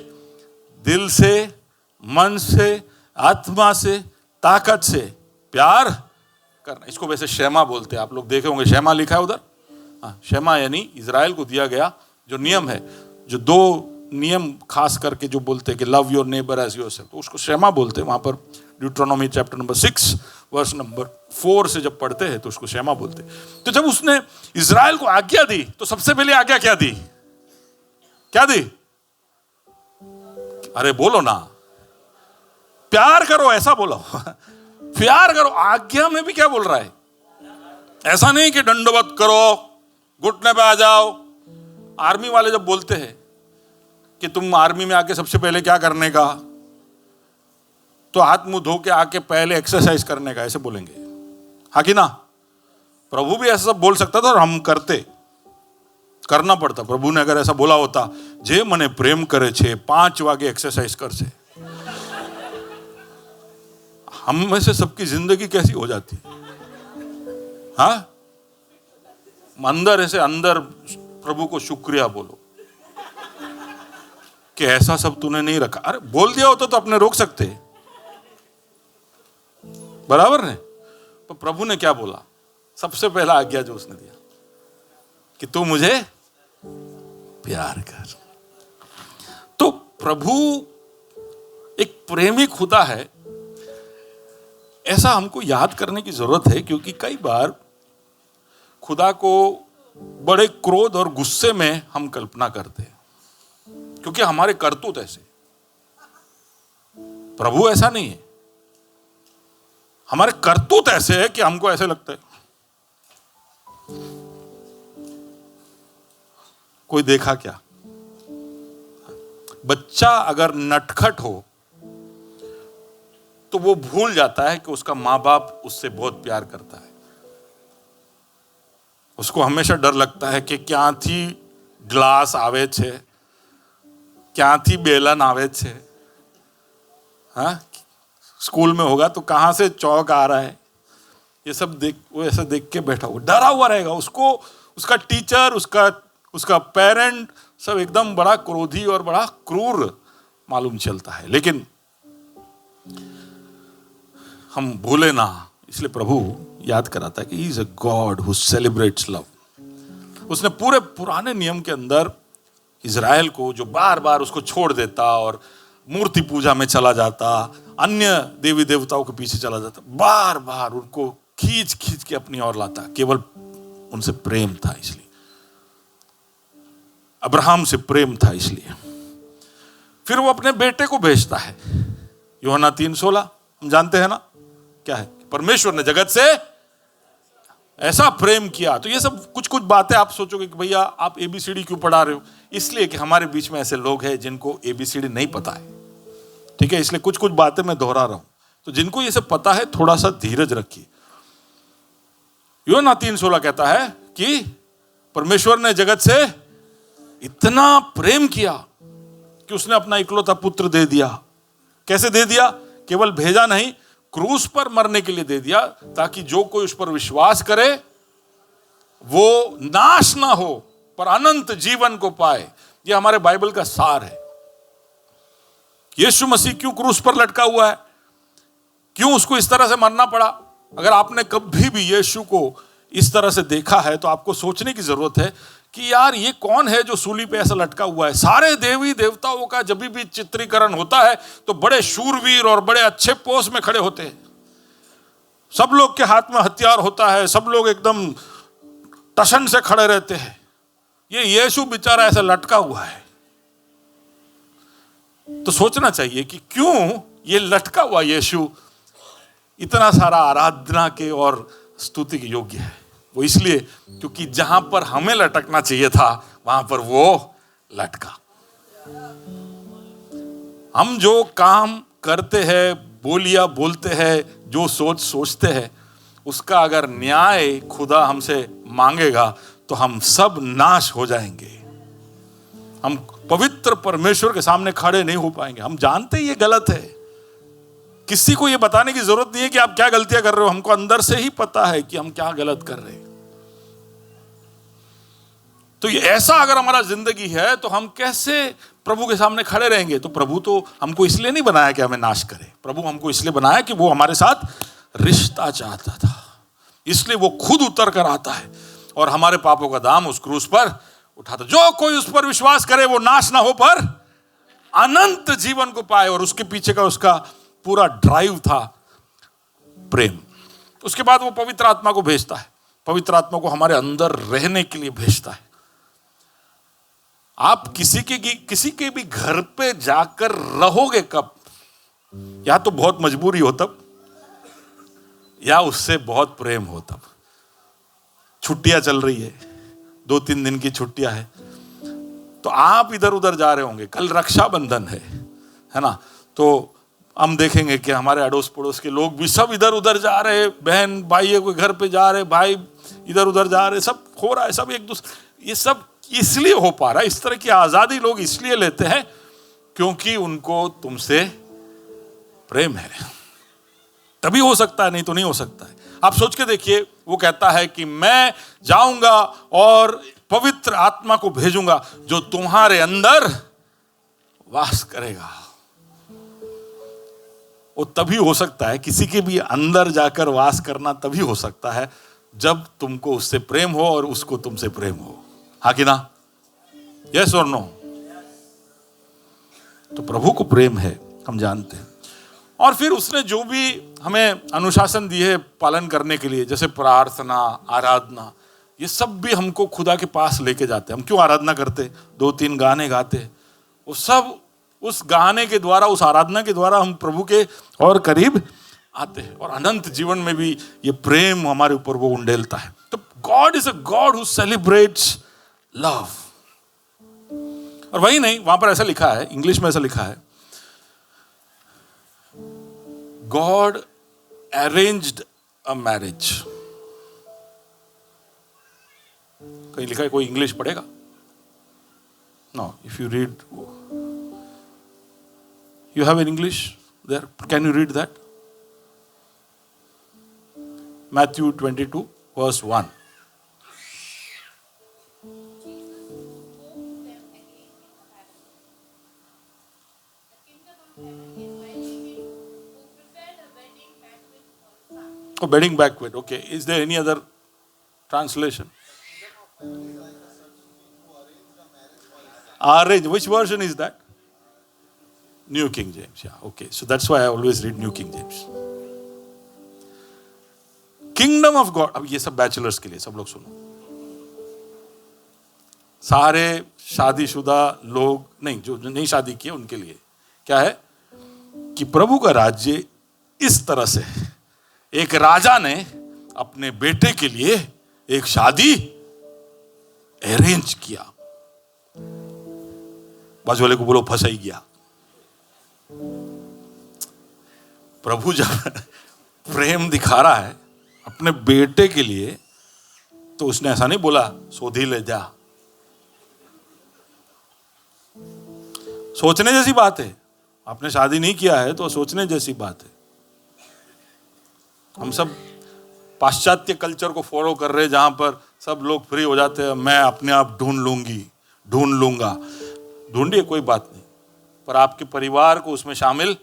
दिल से, मन से, आत्मा से, ताकत से प्यार करना। इसको वैसे शेमा बोलते हैं, आप लोग देखे होंगे, शेमा लिखा है उधर। हाँ, शेमा यानी इज़राइल को दिया गया जो नियम है, जो 2 नियम खास करके जो बोलते हैं कि love your neighbour as yourself, तो उसको शेमा बोलते हैं। वहां पर Deuteronomy chapter number 6 verse number 4 से जब पढ़ते हैं तो उसको शेमा बोलते हैं। तो जब उसने इज़राइल को आज्ञा दी तो सबसे पहले आज्ञा क्या दी? क्या दी? अरे बोलो ना, प्यार करो, ऐसा बोलो। प्यार करो। आज्ञा में भी क्या बोल रहा है? ऐसा नहीं कि दंडवत करो, घुटने पे आ जाओ। आर्मी वाले जब बोलते हैं कि तुम आर्मी में आके सबसे पहले क्या करने का, तो हाथ मुंह धो के आके पहले एक्सरसाइज करने का, ऐसे बोलेंगे, हाँ कि ना? प्रभु भी ऐसा सब बोल सकता था और हम करना पड़ता। प्रभु ने अगर ऐसा बोला होता, जे मने प्रेम करे छे 5 वागे एक्सरसाइज कर से, हम में से सबकी जिंदगी कैसी हो जाती? हाँ, अंदर ऐसे अंदर प्रभु को शुक्रिया बोलो कि ऐसा सब तूने नहीं रखा। अरे बोल दिया होता तो अपने रोक सकते, बराबर ने? तो प्रभु ने क्या बोला? सबसे पहला आज्ञा जो उसने दिया कि तू मुझे प्यार कर। तो प्रभु एक प्रेमी खुदा है, ऐसा हमको याद करने की जरूरत है क्योंकि कई बार खुदा को बड़े क्रोध और गुस्से में हम कल्पना करते हैं क्योंकि हमारे करतूत ऐसे। प्रभु ऐसा नहीं है, हमारे करतूत ऐसे है कि हमको ऐसे लगता है। कोई देखा क्या? बच्चा अगर नटखट हो तो वो भूल जाता है कि उसका माँ बाप उससे बहुत प्यार करता है। उसको हमेशा डर लगता है कि क्या थी ग्लास आवे छे, क्या थी बेलन आवे छे। हाँ, स्कूल में होगा तो कहाँ से चौक आ रहा है, ये सब वो ऐसा देख के बैठा हुआ डरा हुआ रहेगा। उसको उसका टीचर, उसका पेरेंट सब एकदम बड़ा क्रोधी और बड़ा क्रूर मालूम चलता है। लेकिन हम भूले ना, इसलिए प्रभु याद कराता है कि ही is a God who celebrates love. उसने पूरे पुराने नियम के अंदर इज़राइल को, जो बार बार उसको छोड़ देता और मूर्ति पूजा में चला जाता, अन्य देवी देवताओं के पीछे चला जाता, बार बार उनको खींच खींच के अपनी ओर लाता, केवल उनसे प्रेम था इसलिए, अब्राहम से प्रेम था इसलिए। फिर वो अपने बेटे को भेजता है, यूहन्ना 3:16 हम जानते हैं ना क्या है, परमेश्वर ने जगत से ऐसा प्रेम किया। तो ये सब कुछ कुछ बातें आप सोचोगे कि भैया आप ABCD क्यों पढ़ा रहे हो? इसलिए कि हमारे बीच में ऐसे लोग हैं जिनको ABCD नहीं पता है, ठीक है, इसलिए कुछ कुछ बातें मैं दोहरा रहा हूं। तो जिनको ये सब पता है थोड़ा सा धीरज रखिए। यूहन्ना 3:16 कहता है कि परमेश्वर ने जगत से इतना प्रेम किया कि उसने अपना इकलौता पुत्र दे दिया। कैसे दे दिया? केवल भेजा नहीं, क्रूस पर मरने के लिए दे दिया, ताकि जो कोई उस पर विश्वास करे वो नाश ना हो पर अनंत जीवन को पाए। ये हमारे बाइबल का सार है। यीशु मसीह क्यों क्रूस पर लटका हुआ है, क्यों उसको इस तरह से मरना पड़ा? अगर आपने कभी भी यीशु को इस तरह से देखा है तो आपको सोचने की जरूरत है कि यार ये कौन है जो सूली पे ऐसा लटका हुआ है। सारे देवी देवताओं का जब भी चित्रीकरण होता है तो बड़े शूरवीर और बड़े अच्छे पोज में खड़े होते हैं, सब लोग के हाथ में हथियार होता है, सब लोग एकदम टशन से खड़े रहते हैं। ये यीशु बेचारा ऐसा लटका हुआ है। तो सोचना चाहिए कि क्यों ये लटका हुआ यीशु इतना सारा आराधना के और स्तुति के योग्य है। वो इसलिए क्योंकि जहां पर हमें लटकना चाहिए था वहां पर वो लटका। हम जो काम करते हैं, बोलिया बोलते हैं, जो सोच सोचते हैं, उसका अगर न्याय खुदा हमसे मांगेगा तो हम सब नाश हो जाएंगे। हम पवित्र परमेश्वर के सामने खड़े नहीं हो पाएंगे। हम जानते ही ये गलत है, किसी को ये बताने की जरूरत नहीं है कि आप क्या गलतियां कर रहे हो। हमको अंदर से ही पता है कि हम क्या गलत कर रहे हैं। तो ये ऐसा अगर हमारा जिंदगी है तो हम कैसे प्रभु के सामने खड़े रहेंगे। तो प्रभु तो हमको इसलिए नहीं बनाया कि हमें नाश करे। प्रभु हमको इसलिए बनाया कि वो हमारे साथ रिश्ता चाहता था, इसलिए वो खुद उतर कर आता है और हमारे पापों का दाम उस क्रूस पर उठाता। जो कोई उस पर विश्वास करे वो नाश ना हो पर अनंत जीवन को पाए। और उसके पीछे का उसका पूरा ड्राइव था प्रेम। उसके बाद वो पवित्र आत्मा को भेजता है, पवित्र आत्मा को हमारे अंदर रहने के लिए भेजता है। आप किसी के भी घर पे जाकर रहोगे कब? या तो बहुत मजबूरी हो तब, या उससे बहुत प्रेम हो तब। छुट्टियां चल रही है, 2-3 दिन की छुट्टियां है, तो आप इधर उधर जा रहे होंगे। कल रक्षाबंधन है ना, तो हम देखेंगे कि हमारे अड़ोस पड़ोस के लोग भी सब इधर उधर जा रहे हैं, बहन भाई के घर पे जा रहे, भाई इधर उधर जा रहे, सब हो रहा है, सब एक दूसरे। ये सब इसलिए हो पा रहा है, इस तरह की आजादी लोग इसलिए लेते हैं क्योंकि उनको तुमसे प्रेम है। तभी हो सकता है, नहीं तो नहीं हो सकता है। आप सोच के देखिए, वो कहता है कि मैं जाऊंगा और पवित्र आत्मा को भेजूंगा जो तुम्हारे अंदर वास करेगा। वो तभी हो सकता है, किसी के भी अंदर जाकर वास करना तभी हो सकता है जब तुमको उससे प्रेम हो और उसको तुमसे प्रेम हो। हाँ कि ना? यस और नो? तो प्रभु को प्रेम है, हम जानते हैं। और फिर उसने जो भी हमें अनुशासन दिए पालन करने के लिए, जैसे प्रार्थना, आराधना, ये सब भी हमको खुदा के पास लेके जाते हैं। हम क्यों आराधना करते? 2-3 गाने गाते, वो सब उस गाने के द्वारा, उस आराधना के द्वारा हम प्रभु के और करीब आते हैं। और अनंत जीवन में भी ये प्रेम हमारे ऊपर वो उंडेलता है। तो God is a God who celebrates love. और वही नहीं, वहां पर ऐसा लिखा है, इंग्लिश में ऐसा लिखा है, गॉड अरेंज्ड अ मैरिज। कहीं लिखा है, कोई इंग्लिश पढ़ेगा? No, if you read, you have in English there, can you read that? Matthew 22 verse 1. Oh, wedding banquet. Okay. Is there any other translation? Arrange. Which version is that? New King James. Yeah. Okay. So that's why I always read New King James. Kingdom of God. अब ये सब bachelors के लिए, सब लोग सुनो। सारे शादीशुदा लोग नहीं, जो नहीं शादी किए उनके लिए क्या है कि प्रभु का राज्य इस तरह से, एक राजा ने अपने बेटे के लिए एक शादी अरेंज किया। बाजू वाले को बोलो फंसा ही गया। प्रभु जब प्रेम दिखा रहा है अपने बेटे के लिए, तो उसने ऐसा नहीं बोला सोधी ले जा। सोचने जैसी बात है। आपने शादी नहीं किया है तो सोचने जैसी बात है। हम सब पाश्चात्य कल्चर को फॉलो कर रहे हैं, जहां पर सब लोग फ्री हो जाते हैं, मैं अपने आप ढूंढ लूंगा। ढूंढिए, कोई बात नहीं, पर आपके परिवार को उसमें शामिल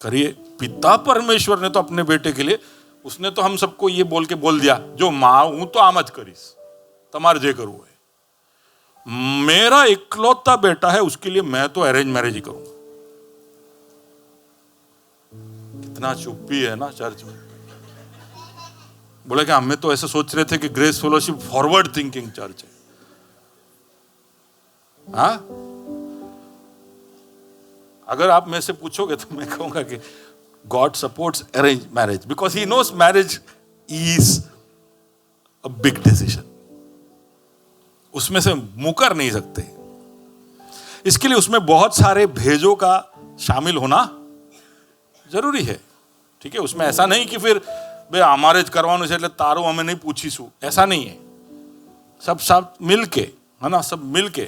करिए। पिता परमेश्वर ने तो अपने बेटे के लिए, उसने तो हम सबको ये बोल दिया, जो माँ हूं तो आमद करीस, तमार जे करू है। मेरा इकलौता बेटा है, उसके लिए मैं तो अरेंज मैरिज ही करूंगा। कितना चुप्पी है ना चर्च में। बोले कि हमें तो ऐसे सोच रहे थे कि grace fellowship forward thinking church है। हाँ, अगर आप मेरे से पूछोगे तो मैं कहूंगा कि God supports arrange marriage because he knows marriage is a big decision. उसमें से मुकर नहीं सकते। इसके लिए उसमें बहुत सारे भेजों का शामिल होना जरूरी है। ठीक है, उसमें ऐसा नहीं कि फिर बे हमारे करवाने से तारो हमें नहीं पूछी सू, ऐसा नहीं है। सब सब मिलके, है ना, सब मिलके।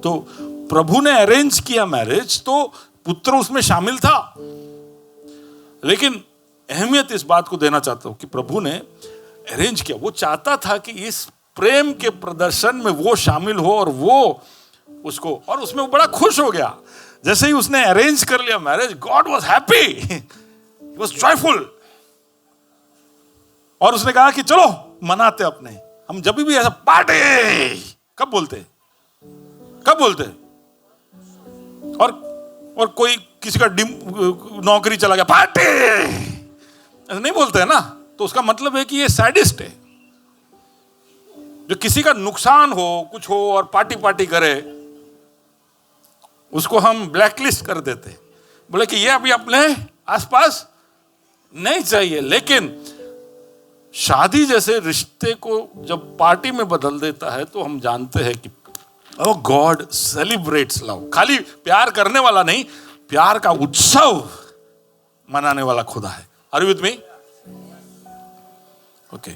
तो प्रभु ने अरेंज किया मैरिज, तो पुत्र उसमें शामिल था। लेकिन अहमियत इस बात को देना चाहता हूं कि प्रभु ने अरेंज किया। वो चाहता था कि इस प्रेम के प्रदर्शन में वो शामिल हो और वो उसको, और उसमें वो बड़ा खुश हो गया। जैसे ही उसने अरेंज कर लिया marriage, God was happy, he was joyful. और उसने कहा कि चलो मनाते अपने। हम जब भी ऐसा पार्टी कब बोलते, कब बोलते? और कोई किसी का नौकरी चला गया, पार्टी, ऐसा नहीं बोलते हैं ना। तो उसका मतलब है कि ये सैडिस्ट है, जो किसी का नुकसान हो, कुछ हो और पार्टी पार्टी करे, उसको हम ब्लैकलिस्ट कर देते। बोले कि ये अभी अपने आसपास नहीं चाहिए। लेकिन शादी जैसे रिश्ते को जब पार्टी में बदल देता है तो हम जानते हैं कि ओ गॉड सेलिब्रेट्स लव। खाली प्यार करने वाला नहीं, प्यार का उत्सव मनाने वाला खुदा है। Are you with me? Okay.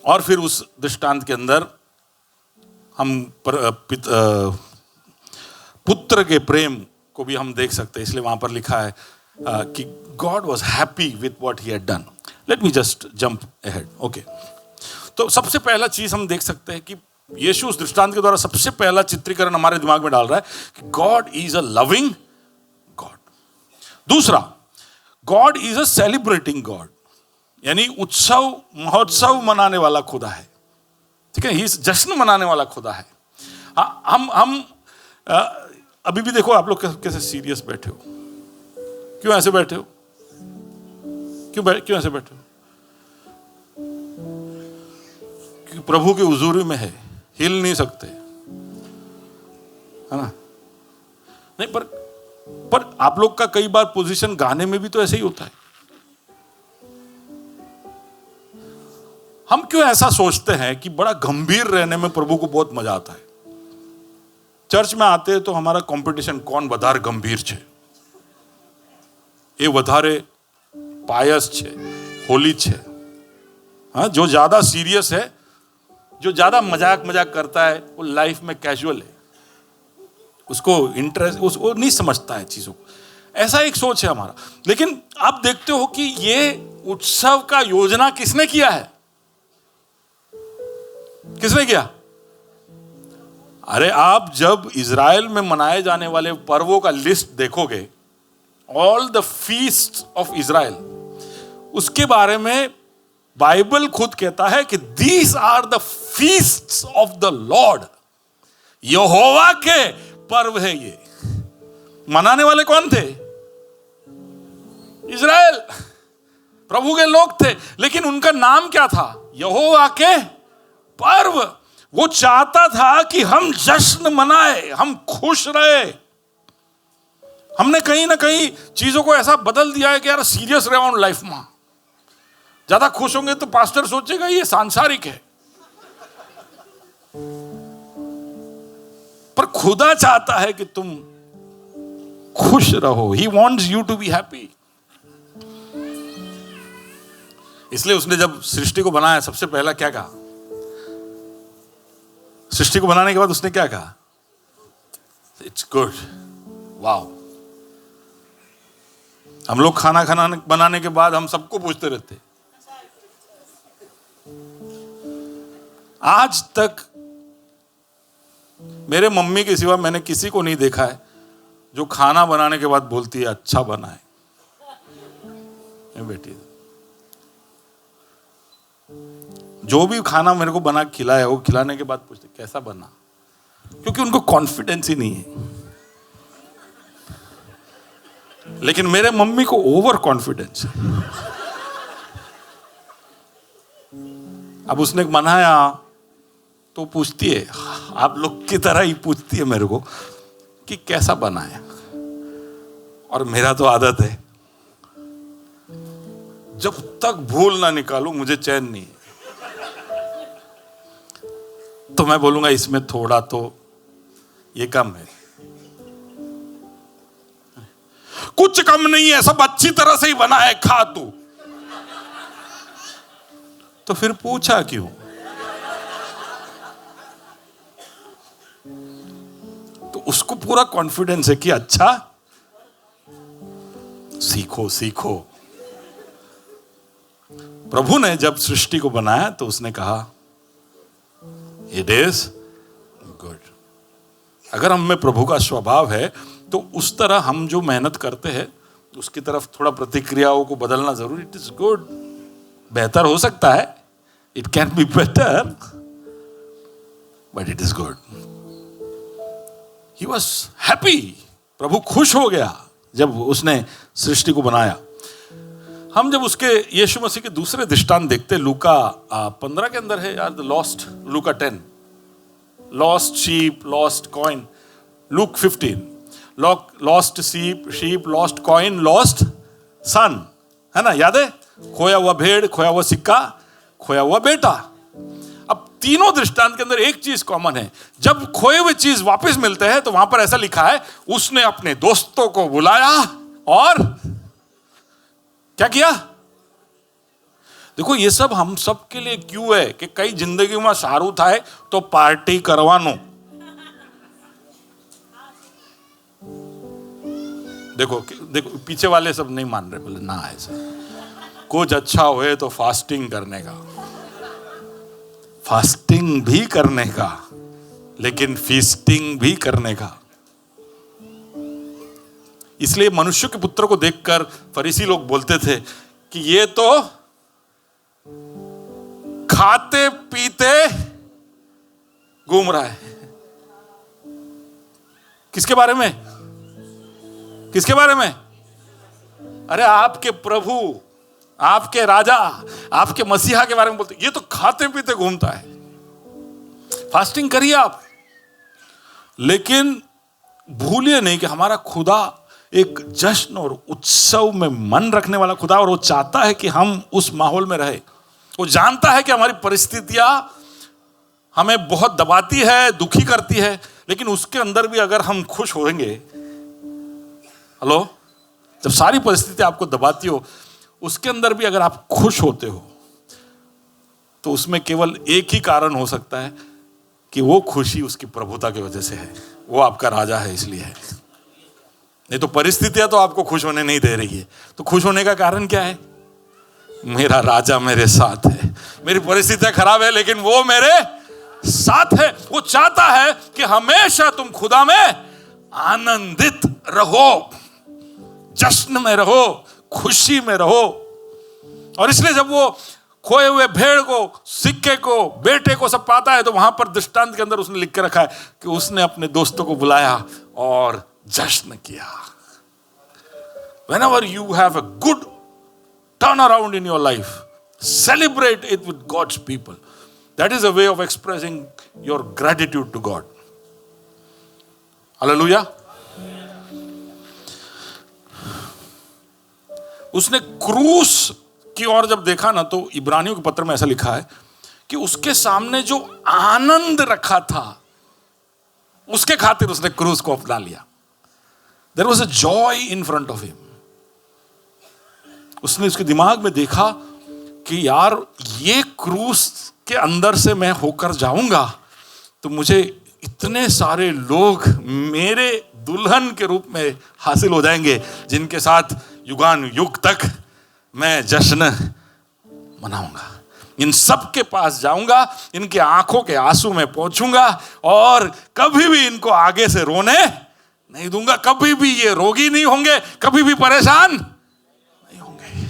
और फिर उस दृष्टांत के अंदर हम पुत्र के प्रेम को भी हम देख सकते हैं। इसलिए वहां पर लिखा है कि God was happy with what he had done. Let me just jump ahead. Okay, तो सबसे पहला चीज हम देख सकते हैं कि यीशु उस दृष्टांत के द्वारा सबसे पहला चित्रीकरण हमारे दिमाग में डाल रहा है कि God is a loving God. दूसरा, God is a celebrating God, यानी उत्सव महोत्सव मनाने वाला खुदा है। ठीक है, जश्न मनाने वाला खुदा है। हम अभी भी देखो, आप लोग कैसे सीरियस बैठे हो। क्यों ऐसे बैठे हो? क्यों ऐसे बैठे हो? क्योंकि प्रभु की हुजूरी में है, हिल नहीं सकते, है ना? नहीं, पर आप लोग का कई बार पोजीशन गाने में भी तो ऐसे ही होता है। हम क्यों ऐसा सोचते हैं कि बड़ा गंभीर रहने में प्रभु को बहुत मजा आता है। चर्च में आते हैं तो हमारा कंपटीशन, कौन વધારે गंभीर છે, ये વધારે पायस છે, होली છે। हाँ, जो ज्यादा सीरियस है, जो ज्यादा मजाक करता है, वो लाइफ में कैजुअल है, उसको इंटरेस्ट, उसको नहीं समझता है चीजों को। ऐसा एक सोच है हमारा। लेकिन आप देखते हो कि ये उत्सव का योजना किसने किया है? किसने किया? अरे आप जब इज़राइल में मनाए जाने वाले पर्वों का लिस्ट देखोगे, all the feast of Israel, उसके बारे में बाइबल खुद कहता है कि these are the feasts of the Lord. यहोवा के पर्व है ये। मनाने वाले कौन थे? इज़राइल, प्रभु के लोग थे। लेकिन उनका नाम क्या था? यहोवा के पर्व। वो चाहता था कि हम जश्न मनाए, हम खुश रहे। हमने कहीं ना कहीं चीजों को ऐसा बदल दिया है कि यार सीरियस रहो लाइफ में। ज्यादा खुश होंगे तो पास्टर सोचेगा ये सांसारिक है। पर खुदा चाहता है कि तुम खुश रहो। He wants you to be happy। इसलिए उसने जब सृष्टि को बनाया, सबसे पहला क्या कहा? सृष्टि को बनाने के बाद उसने क्या कहा? It's good. वाओ। हम लोग खाना बनाने के बाद हम सबको पूछते रहते, आज तक मेरे मम्मी के सिवा मैंने किसी को नहीं देखा है जो खाना बनाने के बाद बोलती है अच्छा बना है। बेटी, जो भी खाना मेरे को बना खिलाया, वो खिलाने के बाद पूछते कैसा बना, क्योंकि उनको कॉन्फिडेंस ही नहीं है। लेकिन मेरे मम्मी को ओवर कॉन्फिडेंस है। अब उसने बनाया तो पूछती है, आप लोग की तरह ही पूछती है मेरे को कि कैसा बना है। और मेरा तो आदत है, जब तक भूल ना निकालूं मुझे चैन नहीं है। तो मैं बोलूंगा इसमें थोड़ा तो ये कम है, कुछ कम नहीं है, सब अच्छी तरह से ही बना है, खा तू। तो फिर पूछा क्यों? तो उसको पूरा कॉन्फिडेंस है कि अच्छा सीखो सीखो। प्रभु ने जब सृष्टि को बनाया तो उसने कहा इट इज गुड। अगर हम में प्रभु का स्वभाव है तो उस तरह हम जो मेहनत करते हैं उसकी तरफ थोड़ा प्रतिक्रियाओं को बदलना जरूरी। इट इज गुड, बेहतर हो सकता है, it can be better, but it is good. He was happy, प्रभु खुश हो गया जब उसने सृष्टि को बनाया। हम जब उसके यीशु मसीह के दूसरे दृष्टांत देखते, लूका 15 के अंदर है यार, द लॉस्ट, लूका 10, lost sheep, lost coin, Luke 15, lost sheep, lost coin, lost son, है ना, याद है? खोया हुआ भेड़, खोया हुआ सिक्का, खोया हुआ बेटा। अब तीनों दृष्टांत के अंदर एक चीज कॉमन है, जब खोए हुए चीज वापस मिलते हैं तो वहां पर ऐसा लिखा है उसने अपने दोस्तों को बुलाया और क्या किया? देखो ये सब हम सब के लिए क्यों है कि कई जिंदगी में सारू था है तो पार्टी करवानो। देखो देखो पीछे वाले सब नहीं मान रहे, बोले ना ऐसा, कुछ अच्छा हुए तो फास्टिंग करने का, फास्टिंग भी करने का, लेकिन फीस्टिंग भी करने का। इसलिए मनुष्य के पुत्र को देखकर फरीसी लोग बोलते थे कि ये तो खाते पीते घूम रहा है। किसके बारे में? किसके बारे में? अरे आपके प्रभु, आपके राजा, आपके मसीहा के बारे में बोलते, ये तो खाते पीते घूमता है। फास्टिंग करिए आप, लेकिन भूलिए नहीं कि हमारा खुदा एक जश्न और उत्सव में मन रखने वाला खुदा, और वो चाहता है कि हम उस माहौल में रहे। वो जानता है कि हमारी परिस्थितियां हमें बहुत दबाती है, दुखी करती है, लेकिन उसके अंदर भी अगर हम खुश होंगे, हेलो, जब सारी परिस्थिति आपको दबाती हो, उसके अंदर भी अगर आप खुश होते हो तो उसमें केवल एक ही कारण हो सकता है कि वो खुशी उसकी प्रभुता की वजह से है, वो आपका राजा है इसलिए है। नहीं तो परिस्थितियां तो आपको खुश होने नहीं दे रही है, तो खुश होने का कारण क्या है? मेरा राजा मेरे साथ है। मेरी परिस्थितियां खराब है लेकिन वो मेरे साथ है। वो चाहता है कि हमेशा तुम खुदा में आनंदित रहो, जश्न में रहो, खुशी में रहो। और इसलिए जब वो खोए हुए भेड़ को, सिक्के को, बेटे को सब पाता है तो वहां पर दृष्टांत के अंदर उसने लिख के रखा है कि उसने अपने दोस्तों को बुलाया और जश्न किया। Whenever you have a good turnaround in your life, celebrate it with God's people. That is a way of expressing your gratitude to God. Hallelujah. उसने क्रूस की ओर जब देखा ना, तो इब्रानियों के पत्र में ऐसा लिखा है कि उसके सामने जो आनंद रखा था उसके खातिर उसने क्रूस को अपना लिया। There was a joy in front of him. उसने उसके दिमाग में देखा कि यार ये क्रूस के अंदर से मैं होकर जाऊंगा तो मुझे इतने सारे लोग मेरे दुल्हन के रूप में हासिल हो जाएंगे जिनके साथ युगान युग तक मैं जश्न मनाऊंगा। इन सब के पास जाऊंगा, इनके आंखों के आंसू में पहुंचूंगा और कभी भी इनको आगे से रोने नहीं दूंगा। कभी भी ये रोगी नहीं होंगे, कभी भी परेशान नहीं होंगे।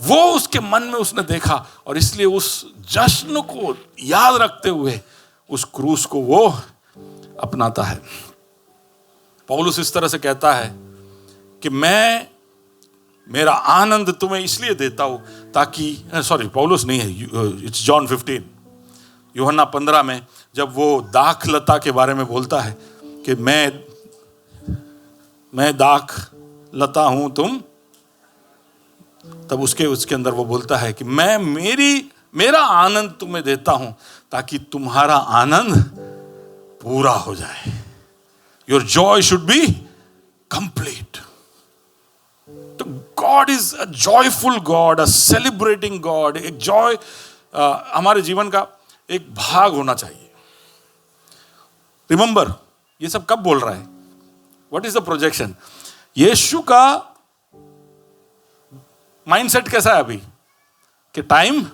वो उसके मन में उसने देखा और इसलिए उस जश्न को याद रखते हुए उस क्रूस को वो अपनाता है। पौलुस इस तरह से कहता है कि मैं मेरा आनंद तुम्हें इसलिए देता हूं ताकि, सॉरी पौलुस नहीं है, इट्स जॉन 15, यूहन्ना 15 में जब वो दाख लता के बारे में बोलता है कि मैं दाख लता हूं तुम, तब उसके अंदर वो बोलता है कि मैं मेरा आनंद तुम्हें देता हूं ताकि तुम्हारा आनंद पूरा हो जाए। Your joy should be complete. तो God is a joyful God, a celebrating God. एक जॉय हमारे जीवन का एक भाग होना चाहिए। रिमेंबर, ये सब कब बोल रहा है? What is the projection? यीशु का माइंडसेट कैसा है अभी कि टाइम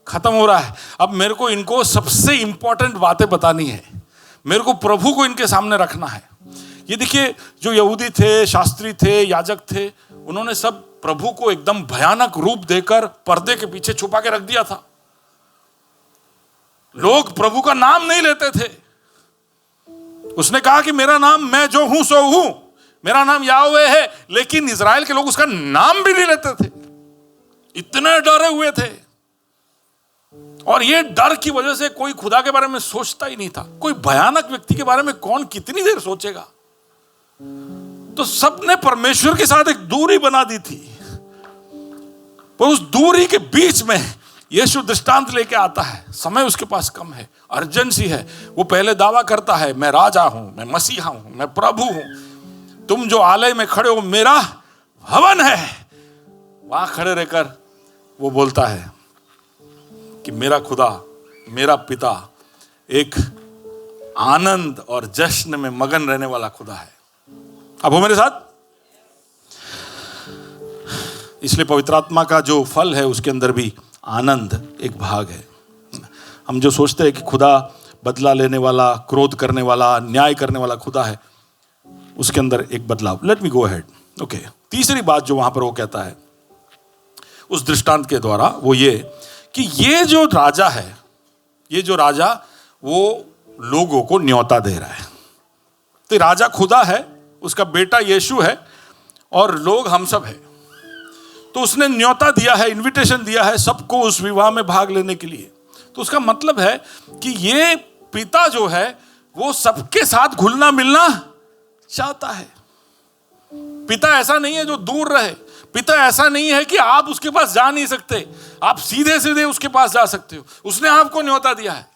खत्म हो रहा है, अब मेरे को इनको सबसे इंपॉर्टेंट बातें बतानी है, मेरे को प्रभु को इनके सामने रखना है। ये देखिए, जो यहूदी थे, शास्त्री थे, याजक थे, उन्होंने सब प्रभु को एकदम भयानक रूप देकर पर्दे के पीछे छुपा के रख दिया था। लोग प्रभु का नाम नहीं लेते थे। उसने कहा कि मेरा नाम मैं जो हूं सो हूं, मेरा नाम याहवे है, लेकिन इजराइल के लोग उसका नाम भी नहीं लेते थे, इतने डरे हुए थे। और ये डर की वजह से कोई खुदा के बारे में सोचता ही नहीं था। कोई भयानक व्यक्ति के बारे में कौन कितनी देर सोचेगा? तो सबने परमेश्वर के साथ एक दूरी बना दी थी। पर उस दूरी के बीच में यीशु दृष्टांत लेके आता है। समय उसके पास कम है, अर्जेंसी है। वो पहले दावा करता है, मैं राजा हूं, मैं मसीहा हूं, मैं प्रभु हूं। तुम जो आलय में खड़े हो मेरा भवन है। वहां खड़े रहकर वो बोलता है कि मेरा खुदा, मेरा पिता एक आनंद और जश्न में मगन रहने वाला खुदा है। अब हो मेरे साथ? इसलिए पवित्र आत्मा का जो फल है उसके अंदर भी आनंद एक भाग है। हम जो सोचते हैं कि खुदा बदला लेने वाला, क्रोध करने वाला, न्याय करने वाला खुदा है, उसके अंदर एक बदलाव। Let me go ahead. Okay, तीसरी बात जो वहां पर वो कहता है उस दृष्टांत के द्वारा, वो ये कि ये जो राजा है, ये जो राजा वो लोगों को न्योता दे रहा है। तो राजा खुदा है, उसका बेटा यीशु है और लोग हम सब है। तो उसने न्योता दिया है, इनविटेशन दिया है सबको उस विवाह में भाग लेने के लिए। तो उसका मतलब है कि ये पिता जो है वो सबके साथ घुलना मिलना चाहता है। पिता ऐसा नहीं है जो दूर रहे। पिता ऐसा नहीं है कि आप उसके पास जा नहीं सकते, आप सीधे सीधे उसके पास जा सकते हो। उसने आपको न्योता दिया है।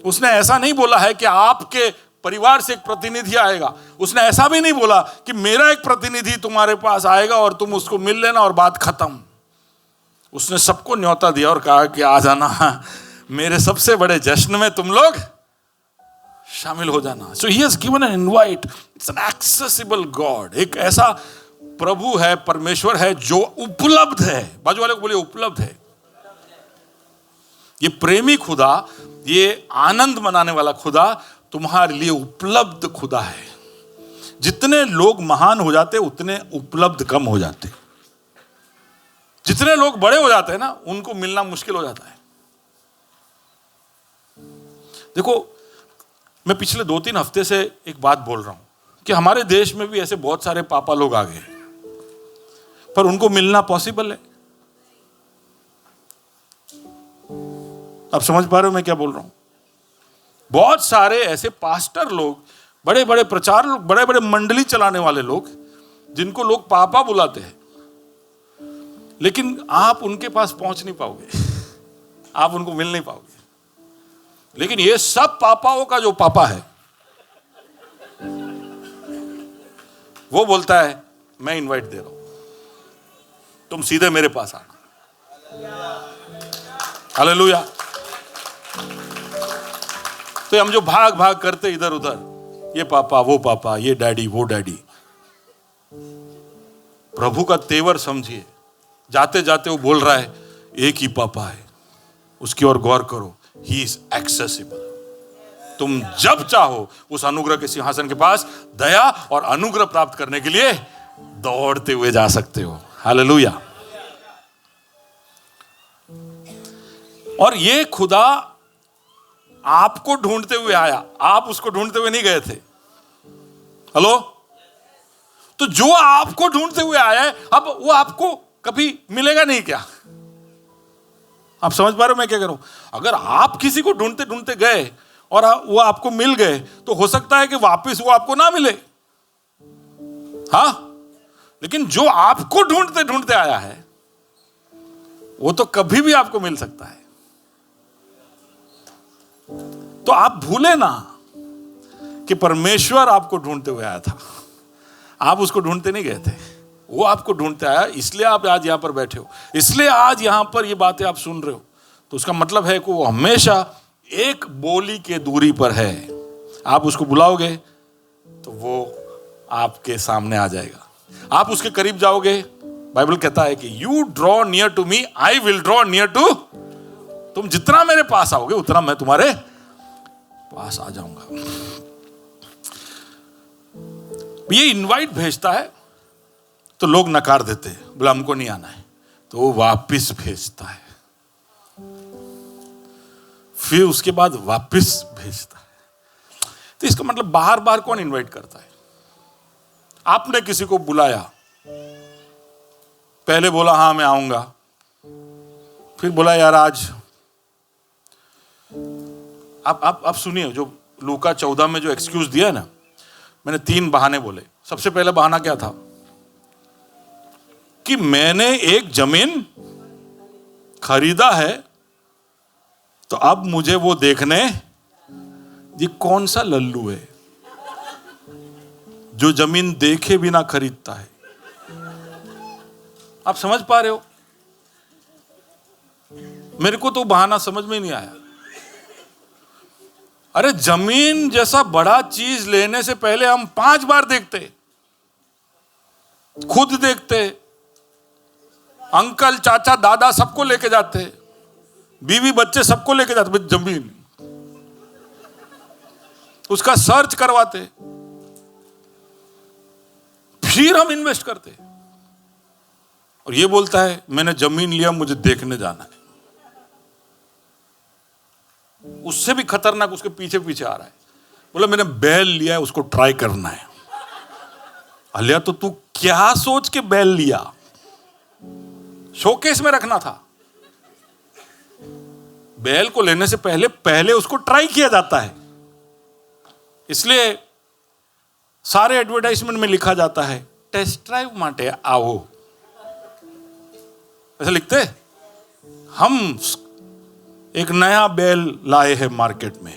उसने ऐसा नहीं बोला है कि आपके परिवार से एक प्रतिनिधि आएगा। उसने ऐसा भी नहीं बोला कि मेरा एक प्रतिनिधि तुम्हारे पास आएगा और तुम उसको मिल लेना और बात खत्म। उसने सबको न्योता दिया और कहा कि आ जाना, मेरे सबसे बड़े जश्न में तुम लोग शामिल हो जाना। So he has given an invite. It's an accessible God. एक ऐसा प्रभु है, परमेश्वर है जो उपलब्ध है। बाजू वाले को बोलिए उपलब्ध है। ये प्रेमी खुदा, ये आनंद मनाने वाला खुदा तुम्हारे लिए उपलब्ध खुदा है। जितने लोग महान हो जाते उतने उपलब्ध कम हो जाते। जितने लोग बड़े हो जाते हैं ना, उनको मिलना मुश्किल हो जाता है। देखो, मैं पिछले 2-3 हफ्ते से एक बात बोल रहा हूं कि हमारे देश में भी ऐसे बहुत सारे पापा लोग आ गए, पर उनको मिलना पॉसिबल है। आप समझ पा रहे हो मैं क्या बोल रहा हूं? बहुत सारे ऐसे पास्टर लोग, बड़े बड़े प्रचार लोग, बड़े बड़े मंडली चलाने वाले लोग, जिनको लोग पापा बुलाते हैं, लेकिन आप उनके पास पहुंच नहीं पाओगे, आप उनको मिल नहीं पाओगे। लेकिन ये सब पापाओं का जो पापा है वो बोलता है मैं इनवाइट दे रहा हूं, तुम सीधे मेरे पास आना। हालेलुया। तो हम जो भाग भाग करते इधर उधर, ये पापा वो पापा, ये डैडी वो डैडी, प्रभु का तेवर समझिए। जाते जाते वो बोल रहा है एक ही पापा है, उसकी ओर गौर करो। He is accessible. तुम जब चाहो उस अनुग्रह के सिंहासन के पास दया और अनुग्रह प्राप्त करने के लिए दौड़ते हुए जा सकते हो। हालेलुया। और ये खुदा आपको ढूंढते हुए आया, आप उसको ढूंढते हुए नहीं गए थे। हेलो? तो जो आपको ढूंढते हुए आया है, अब वो आपको कभी मिलेगा नहीं क्या? आप समझ पा रहे हो मैं क्या करूं? अगर आप किसी को ढूंढते ढूंढते गए और वो आपको मिल गए, तो हो सकता है कि वापस वो आपको ना मिले। हाँ, लेकिन जो आपको ढूंढते ढूंढते आया है, वो तो कभी भी आपको मिल सकता है। तो आप भूले ना कि परमेश्वर आपको ढूंढते हुए आया था। आप उसको ढूंढते नहीं गए थे, वो आपको ढूंढते आया, इसलिए आप आज यहां पर बैठे हो, इसलिए आज यहां पर ये बातें आप सुन रहे हो। तो उसका मतलब है कि वो हमेशा एक बोली के दूरी पर है। आप उसको बुलाओगे तो वो आपके सामने आ जाएगा। आप उसके करीब जाओगे, बाइबल कहता है कि you draw near to me, I will draw near to. तुम जितना मेरे पास आओगे उतना मैं तुम्हारे पास आ जाऊंगा। ये इनवाइट भेजता है तो लोग नकार देते हैं, बोला हमको नहीं आना है, तो वो वापिस भेजता है, फिर उसके बाद वापिस भेजता है। तो इसका मतलब बार बार कौन इनवाइट करता है? आपने किसी को बुलाया, पहले बोला हाँ मैं आऊंगा, फिर बोला यार आज आप सुनिए, जो लूका 14 में जो एक्सक्यूज दिया है ना, मैंने 3 बहाने बोले। सबसे पहला बहाना क्या था? कि मैंने एक जमीन खरीदा है, तो अब मुझे वो देखने, ये कौन सा लल्लू है जो जमीन देखे बिना खरीदता है? आप समझ पा रहे हो? मेरे को तो बहाना समझ में नहीं आया। अरे जमीन जैसा बड़ा चीज लेने से पहले हम 5 बार देखते, खुद देखते, अंकल चाचा दादा सबको लेके जाते, बीवी बच्चे सबको लेके जाते, जमीन उसका सर्च करवाते, फिर हम इन्वेस्ट करते। और ये बोलता है मैंने जमीन लिया, मुझे देखने जाना है। उससे भी खतरनाक उसके पीछे पीछे आ रहा है, बोला मैंने बैल लिया है, उसको ट्राई करना है। अलिया तो तू क्या सोच के बैल लिया? शोकेस में रखना था। बैल को लेने से पहले उसको ट्राई किया जाता है। इसलिए सारे एडवर्टाइजमेंट में लिखा जाता है टेस्ट ड्राइव माटे आओ, ऐसा लिखते। हम एक नया बैल लाए हैं मार्केट में,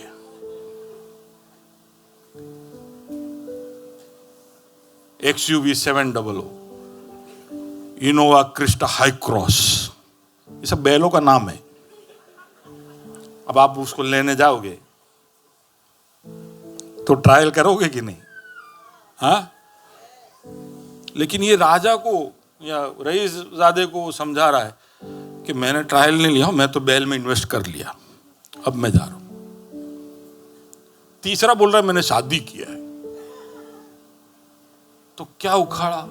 XUV 700, Innova Crysta high cross, ये सब बैलों का नाम है। अब आप उसको लेने जाओगे तो ट्रायल करोगे कि नहीं? हाँ? लेकिन ये राजा को या रईसजादे को समझा रहा है कि मैंने ट्रायल नहीं लिया, मैं तो बैल में इन्वेस्ट कर लिया, अब मैं जा रहा हूं। तीसरा बोल रहा है मैंने शादी किया है। तो क्या उखाड़ा?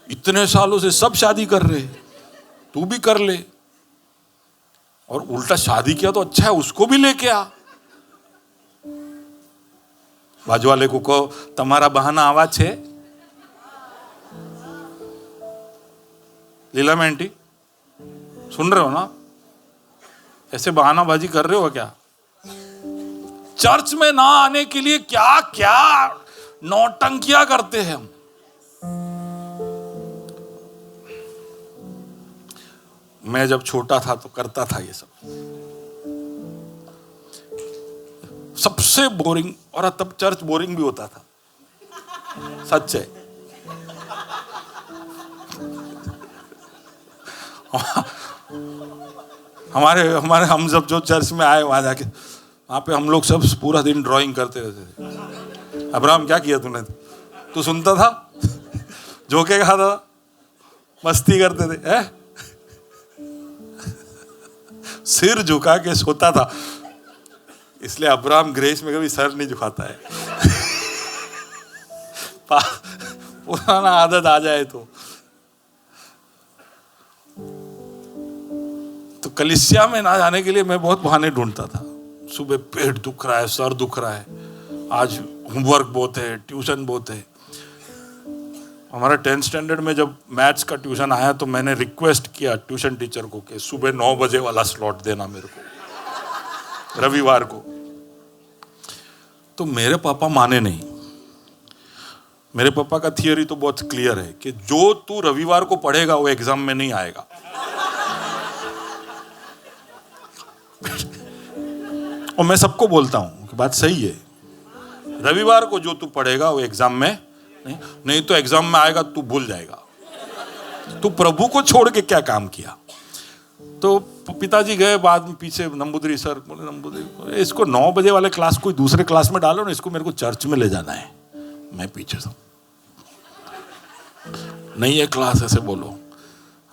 इतने सालों से सब शादी कर रहे, तू भी कर ले। और उल्टा शादी किया तो अच्छा है, उसको भी लेके आ। बाजू वाले को कहो तुम्हारा बहाना आवा छे। लीला में आंटी सुन रहे हो ना? ऐसे बहानाबाजी कर रहे हो क्या? चर्च में ना आने के लिए क्या क्या नौटंकियां करते हैं हम। मैं जब छोटा था तो करता था ये सब। सबसे बोरिंग, और तब चर्च बोरिंग भी होता था, सच है। हमारे हम जब जो चर्च में आए, वहां जाके वहां पे हम लोग सब पूरा दिन ड्राइंग करते रहते थे। अब्राहम क्या किया तूने? तू सुनता था, जोके खाता था, मस्ती करते थे, है? सिर झुका के सोता था। इसलिए अब्राहम ग्रेस में कभी सर नहीं झुकाता है। पुराना आदत आ जाए तो। कलीसिया में ना जाने के लिए मैं बहुत बहाने ढूंढता था। सुबह पेट दुख रहा है, सर दुख रहा है, आज होमवर्क बहुत है, ट्यूशन बहुत है। हमारा 10th स्टैंडर्ड में जब मैथ्स का ट्यूशन आया तो मैंने रिक्वेस्ट किया ट्यूशन टीचर को कि सुबह 9 बजे वाला स्लॉट देना मेरे को, रविवार को। तो मेरे पापा माने नहीं। मेरे पापा का थियरी तो बहुत क्लियर है कि जो तू रविवार को पढ़ेगा वो एग्जाम में नहीं आएगा। और मैं सबको बोलता हूं कि बात सही है, रविवार को जो तू पढ़ेगा वो एग्जाम में नहीं तो एग्जाम में आएगा, तू भूल जाएगा। तू प्रभु को छोड़ के क्या काम किया। तो पिताजी गए बाद में पीछे, नंबूदरी सर बोले, नंबूदरी इसको 9 बजे वाले क्लास कोई दूसरे क्लास में डालो ना, इसको मेरे को चर्च में ले जाना है। मैं पीछे था, नहीं है क्लास ऐसे बोलो,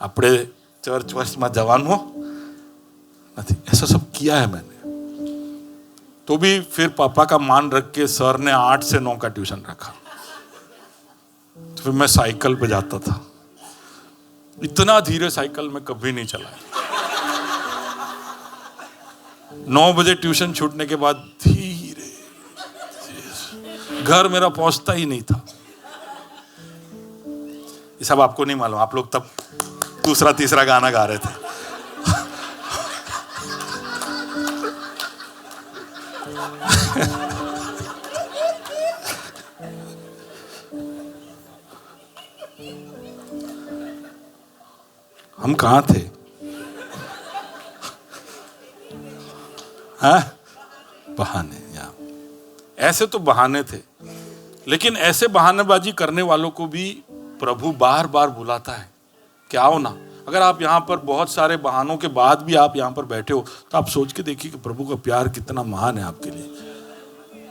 अपने चर्च वर्ष में जवान हो नहीं, ऐसा सब किया है मैंने। तो भी फिर पापा का मान रख के सर ने 8 से 9 का ट्यूशन रखा। तो फिर मैं साइकिल पे जाता था। इतना धीरे साइकिल में कभी नहीं चला। 9 बजे ट्यूशन छूटने के बाद धीरे घर मेरा पहुंचता ही नहीं था। ये सब आपको नहीं मालूम, आप लोग तब दूसरा तीसरा गाना गा रहे थे। हम कहां थे? हाँ? बहाने, या ऐसे तो बहाने थे, लेकिन ऐसे बहानेबाजी करने वालों को भी प्रभु बार बार बुलाता है कि आओ ना। अगर आप यहाँ पर बहुत सारे बहानों के बाद भी आप यहाँ पर बैठे हो तो आप सोच के देखिए कि प्रभु का प्यार कितना महान है आपके लिए।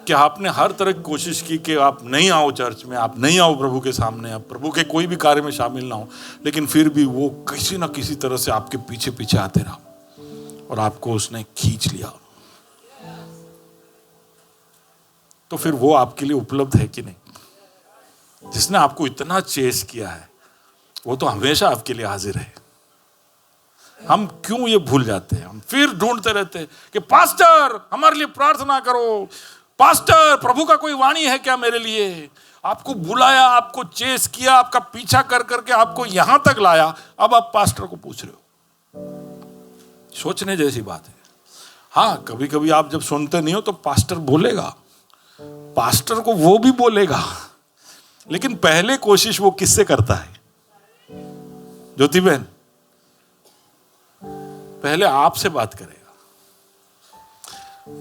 कि आपने हर तरह की कोशिश की कि आप नहीं आओ चर्च में, आप नहीं आओ प्रभु के सामने, आप प्रभु के कोई भी कार्य में शामिल ना हो, लेकिन फिर भी वो किसी ना किसी तरह से आपके पीछे पीछे आते रहा और आपको उसने खींच लिया। तो फिर वो आपके लिए उपलब्ध है कि नहीं? जिसने आपको इतना चेस किया है वो तो हमेशा आपके लिए हाजिर है। हम क्यों ये भूल जाते हैं? हम फिर ढूंढते रहते हैं कि पास्टर हमारे लिए प्रार्थना करो, पास्टर प्रभु का कोई वाणी है क्या मेरे लिए? आपको बुलाया, आपको चेस किया, आपका पीछा कर करके आपको यहां तक लाया, अब आप पास्टर को पूछ रहे हो। सोचने जैसी बात है। हाँ, कभी कभी आप जब सुनते नहीं हो तो पास्टर बोलेगा, पास्टर को वो भी बोलेगा, लेकिन पहले कोशिश वो किससे करता है? ज्योति बहन पहले आपसे बात करेगा।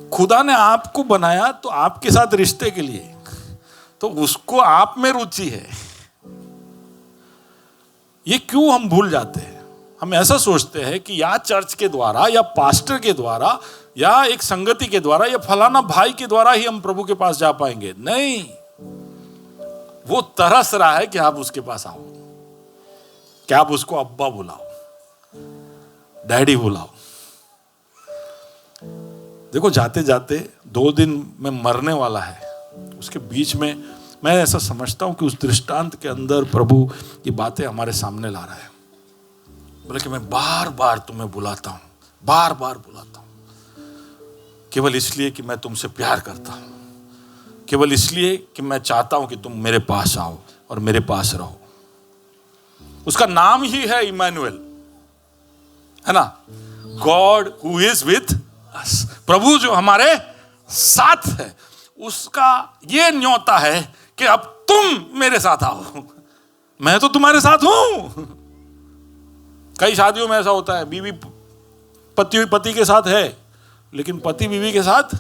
खुदा ने आपको बनाया तो आपके साथ रिश्ते के लिए, तो उसको आप में रुचि है। ये क्यों हम भूल जाते हैं? हम ऐसा सोचते हैं कि या चर्च के द्वारा या पास्टर के द्वारा या एक संगति के द्वारा या फलाना भाई के द्वारा ही हम प्रभु के पास जा पाएंगे। नहीं, वो तरस रहा है कि आप उसके पास आओ, कि आप उसको अब्बा बुलाओ, डैडी बुलाओ। देखो, जाते जाते 2 दिन में मरने वाला है, उसके बीच में मैं ऐसा समझता हूं कि उस दृष्टांत के अंदर प्रभु ये बातें हमारे सामने ला रहा है। बोले कि मैं बार बार तुम्हें बुलाता हूं, बार बार बुलाता हूं, केवल इसलिए कि मैं तुमसे प्यार करता हूं, केवल इसलिए कि मैं चाहता हूं कि तुम मेरे पास आओ और मेरे पास रहो। उसका नाम ही है इमैनुएल, है ना? God who is with us, प्रभु जो हमारे साथ है। उसका ये न्योता है कि अब तुम मेरे साथ आओ, मैं तो तुम्हारे साथ हूं। कई शादियों में ऐसा होता है, बीवी पति के साथ है लेकिन पति बीवी के साथ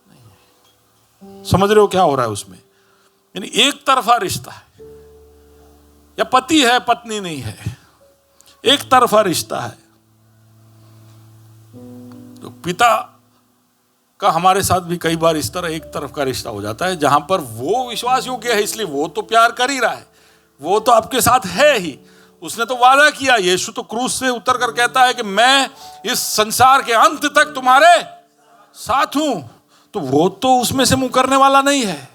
नहीं। समझ रहे हो क्या हो रहा है उसमें? यानी एक तरफा रिश्ता है, या पति है पत्नी नहीं है, एक तरफा रिश्ता है। तो पिता का हमारे साथ भी कई बार इस तरह एक तरफ का रिश्ता हो जाता है, जहां पर वो विश्वास योग्य है इसलिए वो तो प्यार कर ही रहा है, वो तो आपके साथ है ही, उसने तो वादा किया। यीशु तो क्रूस से उतर कर कहता है कि मैं इस संसार के अंत तक तुम्हारे साथ हूं। तो वो तो उसमें से मुंह करने वाला नहीं है,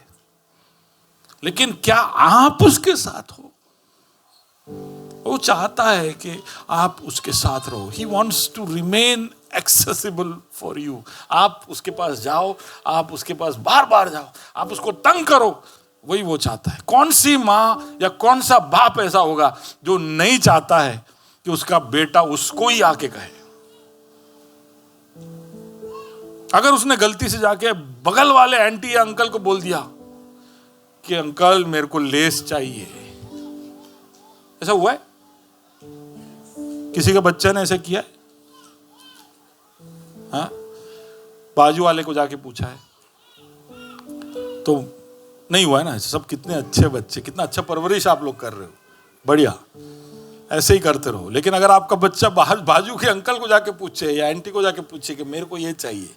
लेकिन क्या आप उसके साथ हो? वो चाहता है कि आप उसके साथ रहो. He wants to remain accessible for you. आप उसके पास जाओ, आप उसके पास बार बार जाओ, आप उसको तंग करो, वही वो चाहता है. कौन सी माँ या कौन सा बाप ऐसा होगा जो नहीं चाहता है कि उसका बेटा उसको ही आके कहे. अगर उसने गलती से जाके बगल वाले आंटी या अंकल को बोल दिया कि अंकल मेरे को लेस चाहिए, ऐसा हुआ है? किसी के बच्चे ने ऐसे किया है? हाँ, बाजू वाले को जाके पूछा है तो नहीं हुआ है ना. सब कितने अच्छे बच्चे, कितना अच्छा परवरिश आप लोग कर रहे हो, बढ़िया, ऐसे ही करते रहो. लेकिन अगर आपका बच्चा बाजू के अंकल को जाके पूछे या आंटी को जाके पूछे कि मेरे को ये चाहिए,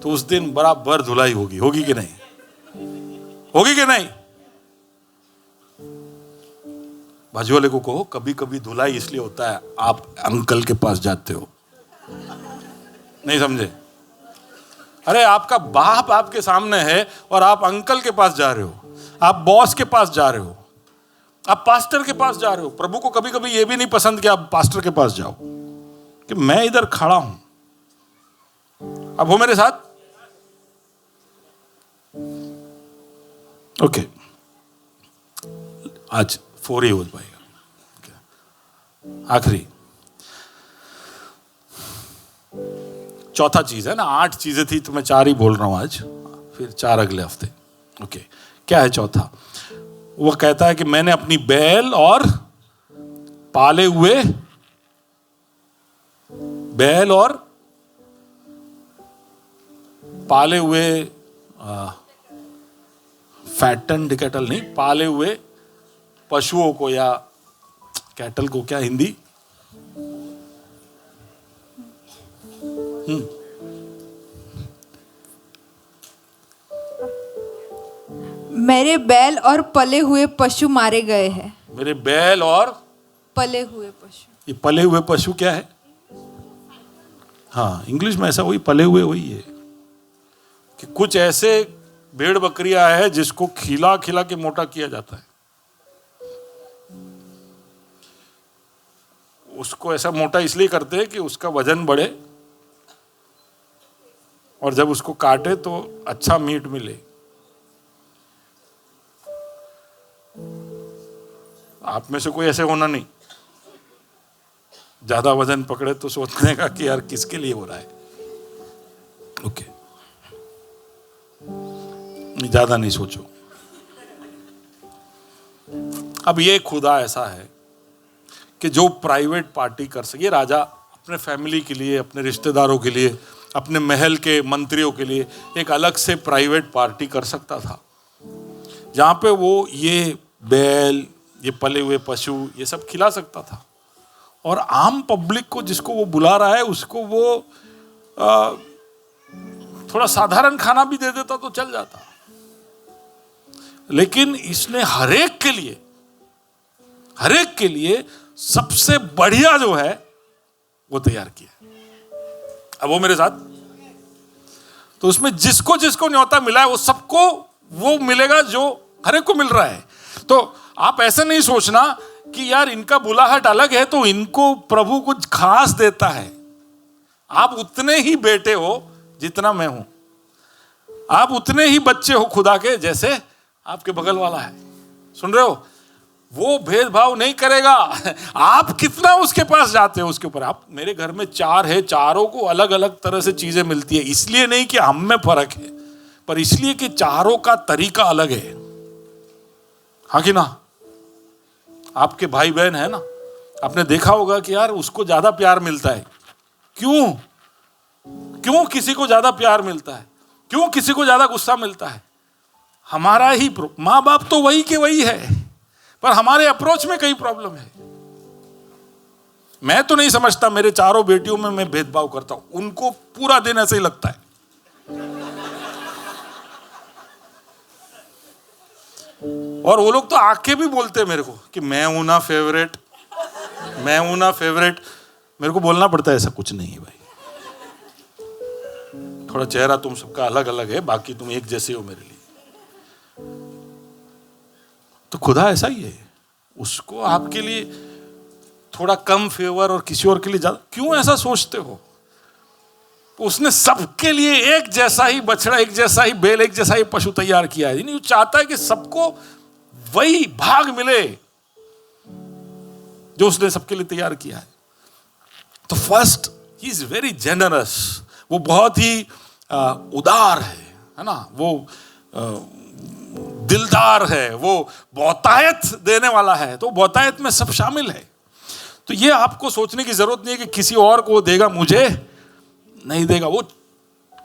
तो उस दिन बराबर धुलाई होगी कि नहीं? होगी कि नहीं? बाजू वाले को कहो कभी कभी धुलाई इसलिए होता है आप अंकल के पास जाते हो. नहीं समझे? अरे आपका बाप आपके सामने है और आप अंकल के पास जा रहे हो, आप बॉस के पास जा रहे हो, आप पास्टर के पास जा रहे हो. प्रभु को कभी कभी यह भी नहीं पसंद कि आप पास्टर के पास जाओ, कि मैं इधर खड़ा हूं. अब हो मेरे साथ? ओके, आज 4 ही हो पाएगा. आखिरी चौथा चीज है ना, 8 चीजें थी तो मैं 4 ही बोल रहा हूं आज, फिर 4 अगले हफ्ते. ओके, क्या है चौथा? वो कहता है कि मैंने अपनी बैल और पाले हुए फैटन कैटल नहीं, पाले हुए पशुओं को, या कैटल को क्या हिंदी? मेरे बैल और पले हुए पशु मारे गए हैं. मेरे बैल और पले हुए पशु. ये पले हुए पशु क्या है? हाँ, इंग्लिश में ऐसा वही पले हुए वही है कि कुछ ऐसे भेड़ बकरियां है जिसको खिला खिला के मोटा किया जाता है. उसको ऐसा मोटा इसलिए करते हैं कि उसका वजन बढ़े और जब उसको काटे तो अच्छा मीट मिले. आप में से कोई ऐसे होना नहीं, ज्यादा वजन पकड़े तो सोचने का कि यार किसके लिए हो रहा है. ओके, ज्यादा नहीं सोचो. अब ये खुदा ऐसा है कि जो प्राइवेट पार्टी कर सके. राजा अपने फैमिली के लिए, अपने रिश्तेदारों के लिए, अपने महल के मंत्रियों के लिए एक अलग से प्राइवेट पार्टी कर सकता था, जहां पे वो ये बैल, ये पले हुए पशु, ये सब खिला सकता था. और आम पब्लिक को जिसको वो बुला रहा है उसको वो थोड़ा साधारण खाना भी दे देता तो चल जाता. लेकिन इसने हरेक के लिए सबसे बढ़िया जो है वो तैयार किया. अब वो मेरे साथ? तो उसमें जिसको जिसको न्योता मिला है वो सबको वो मिलेगा जो हरेक को मिल रहा है. तो आप ऐसा नहीं सोचना कि यार इनका बुलाहट अलग है तो इनको प्रभु कुछ खास देता है. आप उतने ही बेटे हो जितना मैं हूं, आप उतने ही बच्चे हो खुदा के जैसे आपके बगल वाला है. सुन रहे हो? वो भेदभाव नहीं करेगा. आप कितना उसके पास जाते हो उसके ऊपर. आप, मेरे घर में 4 है, चारों को अलग अलग तरह से चीजें मिलती है. इसलिए नहीं कि हम में फर्क है, पर इसलिए कि चारों का तरीका अलग है. हाँ कि ना? आपके भाई बहन है ना, आपने देखा होगा कि यार उसको ज्यादा प्यार मिलता है. क्यों किसी को ज्यादा प्यार मिलता है? क्यों किसी को ज्यादा गुस्सा मिलता है? हमारा ही माँ बाप तो वही के वही है, पर हमारे अप्रोच में कई प्रॉब्लम है. मैं तो नहीं समझता मेरे चारों बेटियों में मैं भेदभाव करता हूं. उनको पूरा दिन ऐसे ही लगता है. और वो लोग तो आके भी बोलते हैं मेरे को कि मैं हूं ना फेवरेट. मेरे को बोलना पड़ता है ऐसा कुछ नहीं है भाई, थोड़ा चेहरा तुम सबका अलग अलग है, बाकी तुम एक जैसे हो मेरे लिए. तो खुदा ऐसा ही है. उसको आपके लिए थोड़ा कम फेवर और किसी और के लिए ज्यादा, क्यों ऐसा सोचते हो? उसने सबके लिए एक जैसा ही बछड़ा, एक जैसा ही बैल, एक जैसा ही पशु तैयार किया है। वो चाहता है कि सबको वही भाग मिले जो उसने सबके लिए तैयार किया है। तो first, he is very generous, वो बहुत ही उदार है ना, वो दिलदार है, वो बहुतायत देने वाला है, तो बहुतायत में सब शामिल है। तो ये आपको सोचने की जरूरत नहीं है कि किसी और को देगा, मुझे नहीं देगा। वो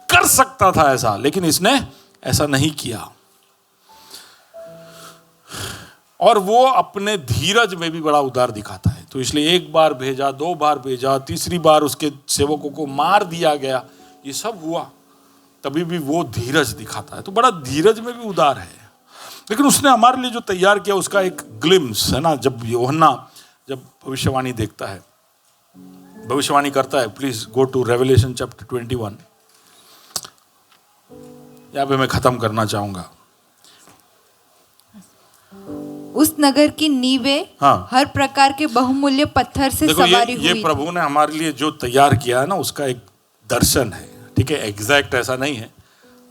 कर सकता था ऐसा, लेकिन इसने ऐसा नहीं किया। और वो अपने धीरज में भी बड़ा उदार दिखाता है। तो इसलिए एक बार भेजा, 2 बार भेजा, तीसरी बार उसके सेवकों को मार दिया गया, ये सब हुआ, तभी भी वो धीरज दिखाता है। तो बड़ा धीरज में भी उदार है। लेकिन उसने हमारे लिए जो तैयार किया उसका एक ग्लिम्स है ना, जब यूहन्ना जब भविष्यवाणी देखता है, भविष्यवाणी करता है, please go to Revelation chapter 21। यहाँ पे मैं खत्म करना चाहूंगा। उस नगर की नींवें हाँ। हर प्रकार के बहुमूल्य पत्थर से देखो, सवारी ये हुई। प्रभु ने हमारे लिए जो तैयार किया है ना, उसका एक दर्शन है। ठीक है, एग्जैक्ट ऐसा नहीं है,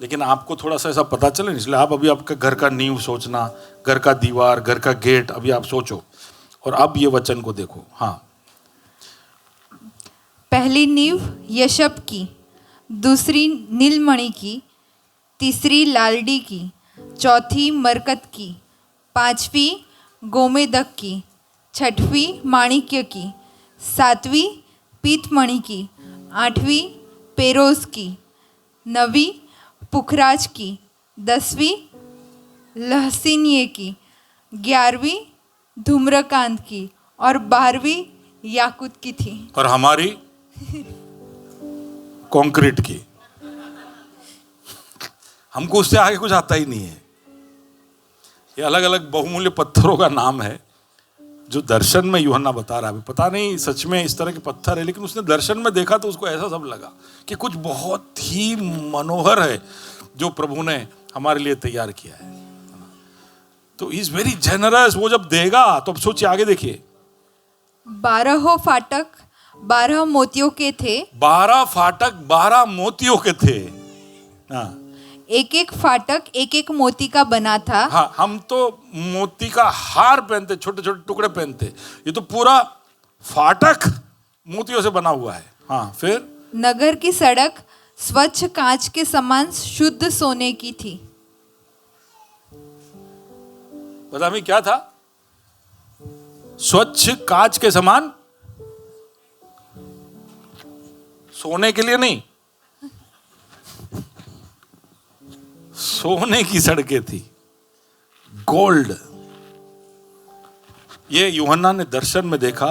लेकिन आपको थोड़ा सा ऐसा पता चले, इसलिए आप अभी आपका घर का नींव सोचना, घर का दीवार, घर का गेट अभी आप सोचो, और अब ये वचन को देखो। हाँ, पहली नींव यशब की, दूसरी नीलमणि की, तीसरी लालड़ी की, चौथी मरकत की, पांचवी गोमेदक की, छठवीं माणिक्य की, सातवीं पीतमणि की, आठवीं पेरोज की, नवीं पुखराज की, 10वीं लहसीनिये की, 11वीं धूम्रकांत की और 12वीं याकूत की थी। और हमारी कंक्रीट की। हमको उससे आगे कुछ आता ही नहीं है। ये अलग अलग बहुमूल्य पत्थरों का नाम है जो दर्शन में यूहन्ना बता रहा है। पता नहीं सच में इस तरह के पत्थर है, लेकिन उसने दर्शन में देखा तो उसको ऐसा सब लगा कि कुछ बहुत ही मनोहर है जो प्रभु ने हमारे लिए तैयार किया है। तो इज वेरी जेनरस। वो जब देगा तो अब सोचिए, आगे देखिए। 12 फाटक 12 मोतियों के थे। 12 फाटक 12 मोतियों के थे। हाँ, एक एक फाटक एक एक मोती का बना था। हाँ, हम तो मोती का हार पहनते, छोटे छोटे टुकड़े पहनते, ये तो पूरा फाटक मोतियों से बना हुआ है। हाँ, फिर नगर की सड़क स्वच्छ कांच के समान शुद्ध सोने की थी। पता नहीं क्या था? स्वच्छ कांच के समान, सोने के लिए नहीं, सोने की सड़कें थी, गोल्ड। ये यूहन्ना ने दर्शन में देखा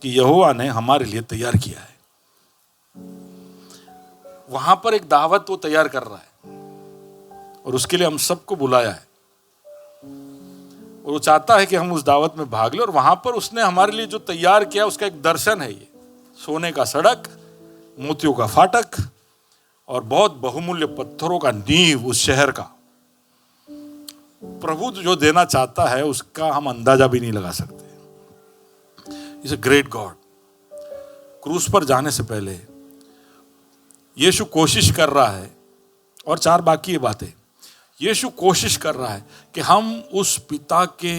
कि यहोवा ने हमारे लिए तैयार किया है। वहां पर एक दावत वो तैयार कर रहा है और उसके लिए हम सबको बुलाया है, और वो चाहता है कि हम उस दावत में भाग लें। और वहां पर उसने हमारे लिए जो तैयार किया उसका एक दर्शन है। ये सोने का सड़क, मोतियों का फाटक और बहुत बहुमूल्य पत्थरों का नींव उस शहर का। प्रभु जो देना चाहता है उसका हम अंदाजा भी नहीं लगा सकते। Is a great God. क्रूस पर जाने से पहले यीशु कोशिश कर रहा है, और 4 बाकी ये बातें, यीशु कोशिश कर रहा है कि हम उस पिता के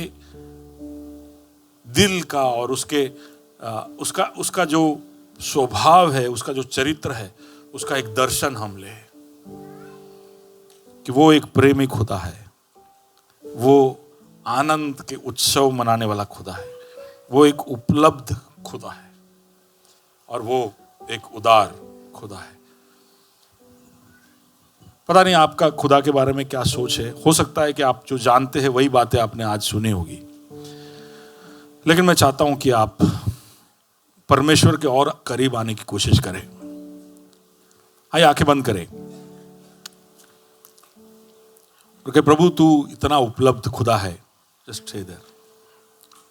दिल का और उसका जो स्वभाव है, उसका जो चरित्र है, उसका एक दर्शन हम ले, कि वो एक प्रेमी खुदा है, वो आनंद के उत्सव मनाने वाला खुदा है, वो एक उपलब्ध खुदा है, और वो एक उदार खुदा है। पता नहीं आपका खुदा के बारे में क्या सोच है। हो सकता है कि आप जो जानते हैं वही बातें आपने आज सुनी होगी, लेकिन मैं चाहता हूं कि आप परमेश्वर के और करीब आने की कोशिश करें। आइए आंखें बंद करें। क्योंकि प्रभु तू इतना उपलब्ध खुदा है, जस्ट से देयर,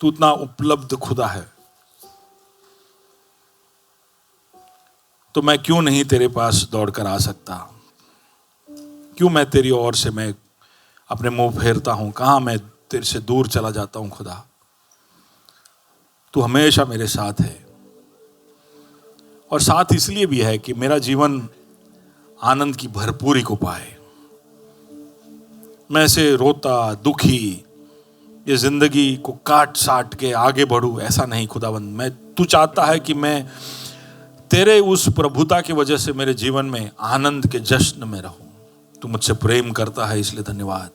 तू इतना उपलब्ध खुदा है, तो मैं क्यों नहीं तेरे पास दौड़कर आ सकता? क्यों मैं तेरी ओर से मैं अपने मुंह फेरता हूं? कहां मैं तेरे से दूर चला जाता हूं खुदा? तू हमेशा मेरे साथ है। और साथ इसलिए भी है कि मेरा जीवन आनंद की भरपूरी को पाए। मैं ऐसे रोता दुखी ये जिंदगी को काट साट के आगे बढ़ूं, ऐसा नहीं खुदावंद। मैं तू चाहता है कि मैं तेरे उस प्रभुता की वजह से मेरे जीवन में आनंद के जश्न में रहूं। तू मुझसे प्रेम करता है, इसलिए धन्यवाद।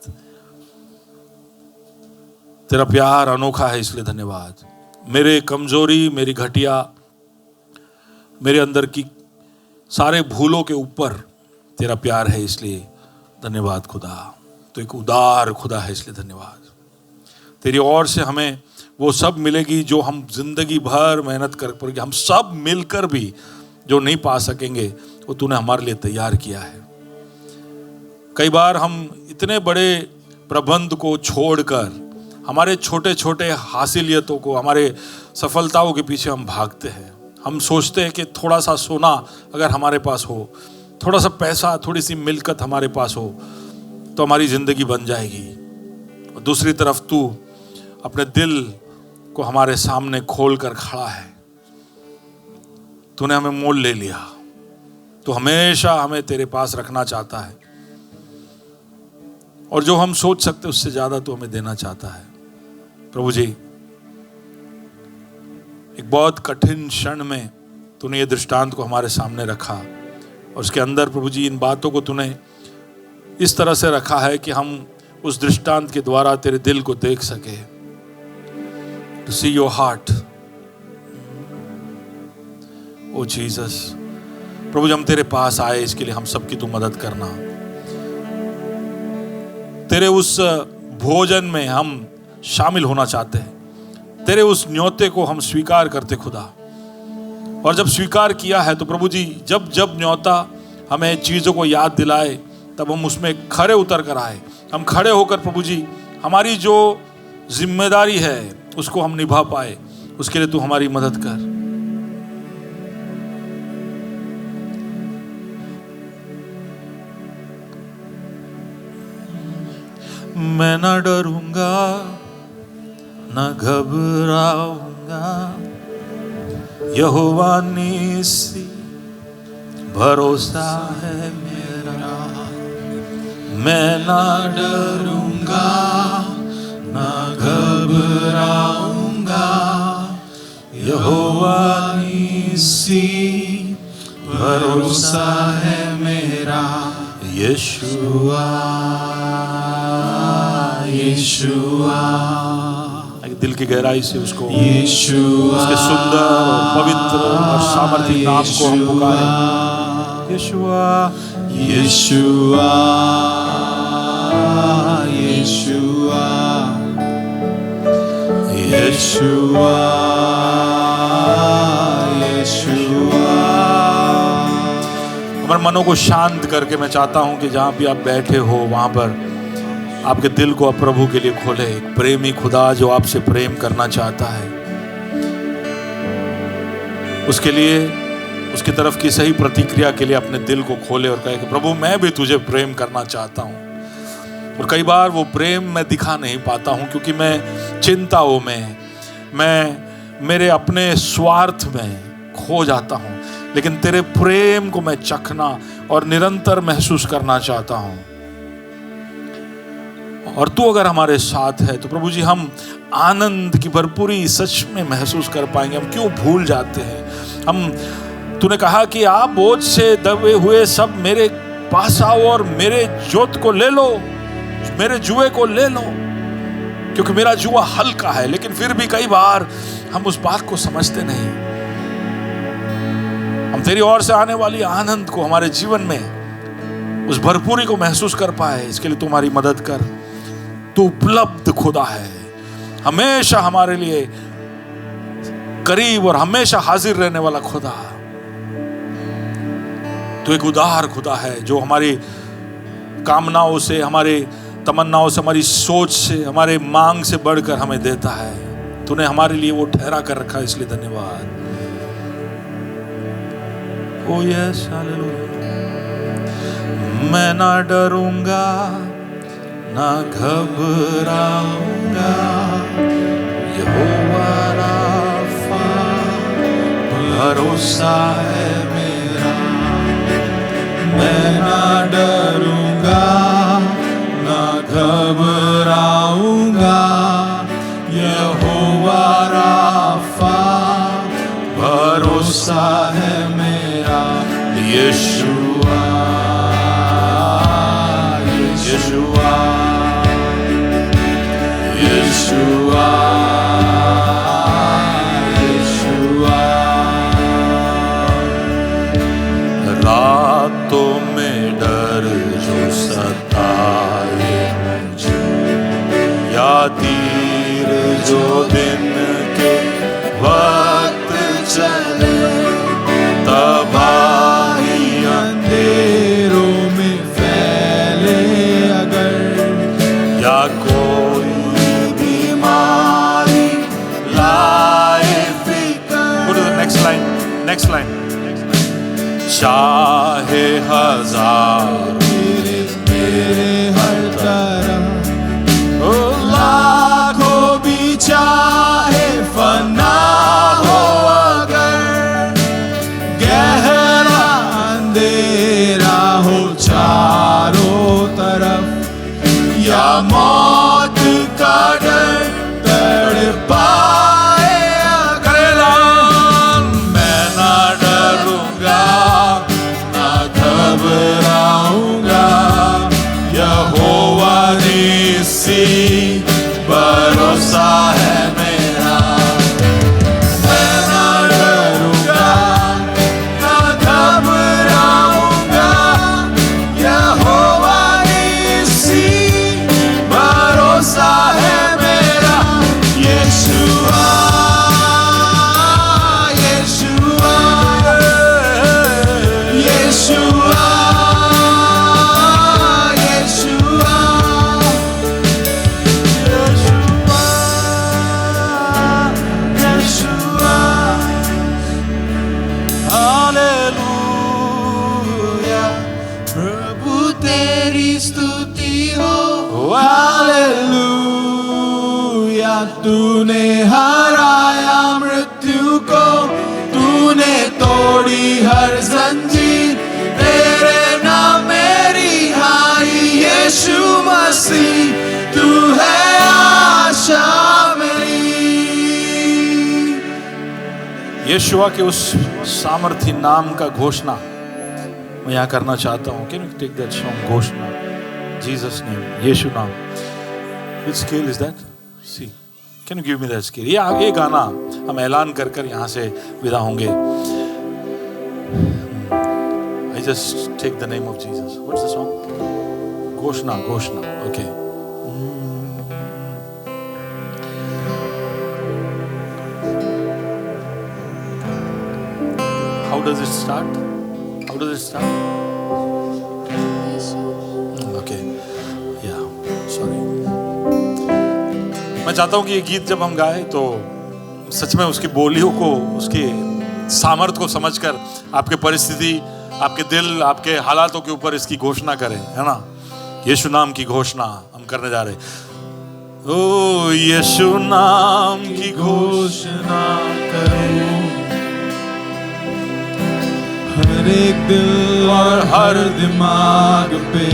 तेरा प्यार अनोखा है, इसलिए धन्यवाद। मेरे कमजोरी, मेरी घटिया, मेरे अंदर की सारे भूलों के ऊपर तेरा प्यार है, इसलिए धन्यवाद खुदा। तो एक उदार खुदा है, इसलिए धन्यवाद। तेरी ओर से हमें वो सब मिलेगी जो हम जिंदगी भर मेहनत कर पड़ेगी, हम सब मिलकर भी जो नहीं पा सकेंगे, वो तूने हमारे लिए तैयार किया है। कई बार हम इतने बड़े प्रबंध को छोड़कर हमारे छोटे छोटे हासिलियतों को, हमारे सफलताओं के पीछे हम भागते हैं। हम सोचते हैं कि थोड़ा सा सोना अगर हमारे पास हो, थोड़ा सा पैसा, थोड़ी सी मिल्कत हमारे पास हो तो हमारी जिंदगी बन जाएगी। और दूसरी तरफ तू अपने दिल को हमारे सामने खोल कर खड़ा है। तूने हमें मोल ले लिया। तू हमेशा हमें तेरे पास रखना चाहता है और जो हम सोच सकते उससे ज्यादा तू हमें देना चाहता है। प्रभु जी, एक बहुत कठिन क्षण में तूने ये दृष्टांत को हमारे सामने रखा और उसके अंदर प्रभु जी इन बातों को तूने इस तरह से रखा है कि हम उस दृष्टांत के द्वारा तेरे दिल को देख सके। To see your heart. O Jesus, प्रभु जी हम तेरे पास आए, इसके लिए हम सबकी तू मदद करना। तेरे उस भोजन में हम शामिल होना चाहते हैं। तेरे उस न्योते को हम स्वीकार करते खुदा। और जब स्वीकार किया है तो प्रभु जी जब जब न्योता हमें चीजों को याद दिलाए तब हम उसमें खड़े उतर कर आए। हम खड़े होकर प्रभु जी हमारी जो जिम्मेदारी है उसको हम निभा पाए। उसके लिए तू हमारी मदद कर। मैं ना डरूंगा ना घबराऊंगा, यहोवा निस्सी भरोसा है मेरा। मैं ना डरूंगा ना घबराऊंगा, यहोवा निस्सी भरोसा है मेरा। यीशुआ यीशुआ, दिल की गहराई से उसको यीशुआ, उसके सुंदर और पवित्र और सामर्थी नाम को हम पुकारें। यीशुआ यीशुआ यीशुआ यीशुआ यीशुआ। हमारे मनों को शांत करके मैं चाहता हूं कि जहां भी आप बैठे हो वहां पर आपके दिल को आप प्रभु के लिए खोले। एक प्रेमी खुदा जो आपसे प्रेम करना चाहता है, उसके लिए उसकी तरफ की सही प्रतिक्रिया के लिए अपने दिल को खोले और कहे कि प्रभु मैं भी तुझे प्रेम करना चाहता हूं। और कई बार वो प्रेम मैं दिखा नहीं पाता हूं क्योंकि मैं चिंताओं में, मैं मेरे अपने स्वार्थ में खो जाता हूं। लेकिन तेरे प्रेम को मैं चखना और निरंतर महसूस करना चाहता हूं। और तू अगर हमारे साथ है तो प्रभु जी हम आनंद की भरपूरी सच में महसूस कर पाएंगे। हम क्यों भूल जाते हैं? तूने कहा कि आप बोझ से दबे हुए सब मेरे पास आओ और मेरे जोत को ले लो, मेरे जुए को ले लो, क्योंकि मेरा जुआ हल्का है। लेकिन फिर भी कई बार हम उस बात को समझते नहीं। हम तेरी ओर से आने वाली आनंद को हमारे जीवन में उस भरपूरी को महसूस कर पाए, इसके लिए तुम्हारी मदद कर। तू उपलब्ध खुदा है, हमेशा हमारे लिए करीब और हमेशा हाजिर रहने वाला खुदा। तू एक उदार खुदा है जो हमारी कामनाओं से, हमारे तमन्नाओं से, हमारी सोच से, हमारे मांग से बढ़कर हमें देता है। तूने हमारे लिए वो ठहरा कर रखा है, इसलिए धन्यवाद। ओ यस, हालेलुया। मैं ना डरूंगा ना घबराऊंगा, यहोवा राफा भरोसा है मेरा, मैं ना डरूंगा ना घबराऊंगा, यहोवा राफा भरोसा है मेरा, यीशुआ यीशुआ यीशुआ यीशुआ। रातों में डर जो सताए मुझे, या तीर जो दिन के वक्त चले, तबाही अंधेरों में फैले अगर, या कोई बीमारी लाए फिकर। Go to the next line. Next line. चाहे हजार मेरे हर तरफ, ओ लाखों भी चाहे फना हो अगर, गहरा अंधेरा हो चारों तरफ, या मौत का डर तड़पाए अगर, मैं ना डरूंगा ना घबराऊंगा, यहोवा निस्सी भरोसा है मेरा, मैं ना डरूंगा ना घबराऊंगा, यहोवा निस्सी भरोसा है मेरा, यीशुआ यीशुआ यीशुआ यीशुआ यीशुआ। हालेलुया, प्रभु तेरी स्तुति हो, हालेलुया। तूने हराया मृत्यु को, तूने तोड़ी हर जंजीर, तेरे नाम मेरी हाई, यीशु मसीह तू है आशा मेरी। यीशुआ के उस सामर्थी नाम का घोषणा मैं यहाँ करना चाहता हूँ। Can you take that song, घोषणा, जीसस नेम, यीशु नाम। Which scale is that? See, can you give me that scale? ये गाना हम ऐलान कर कर यहाँ से विदा होंगे। I just take the name of Jesus. What's the song? घोषणा, घोषणा. Okay. How does it start? How does it start? Okay. Yeah. Sorry. मैं चाहता हूँ कि ये गीत जब हम गाएं तो सच में उसकी बोलियों को, उसके सामर्थ्य को समझकर आपके परिस्थिति, आपके दिल, आपके हालातों के ऊपर इसकी घोषणा करें, है ना? यीशु नाम की घोषणा हम करने जा रहे हैं। ओ यीशु नाम की घोषणा करूं, हर एक दिल और हर दिमाग पे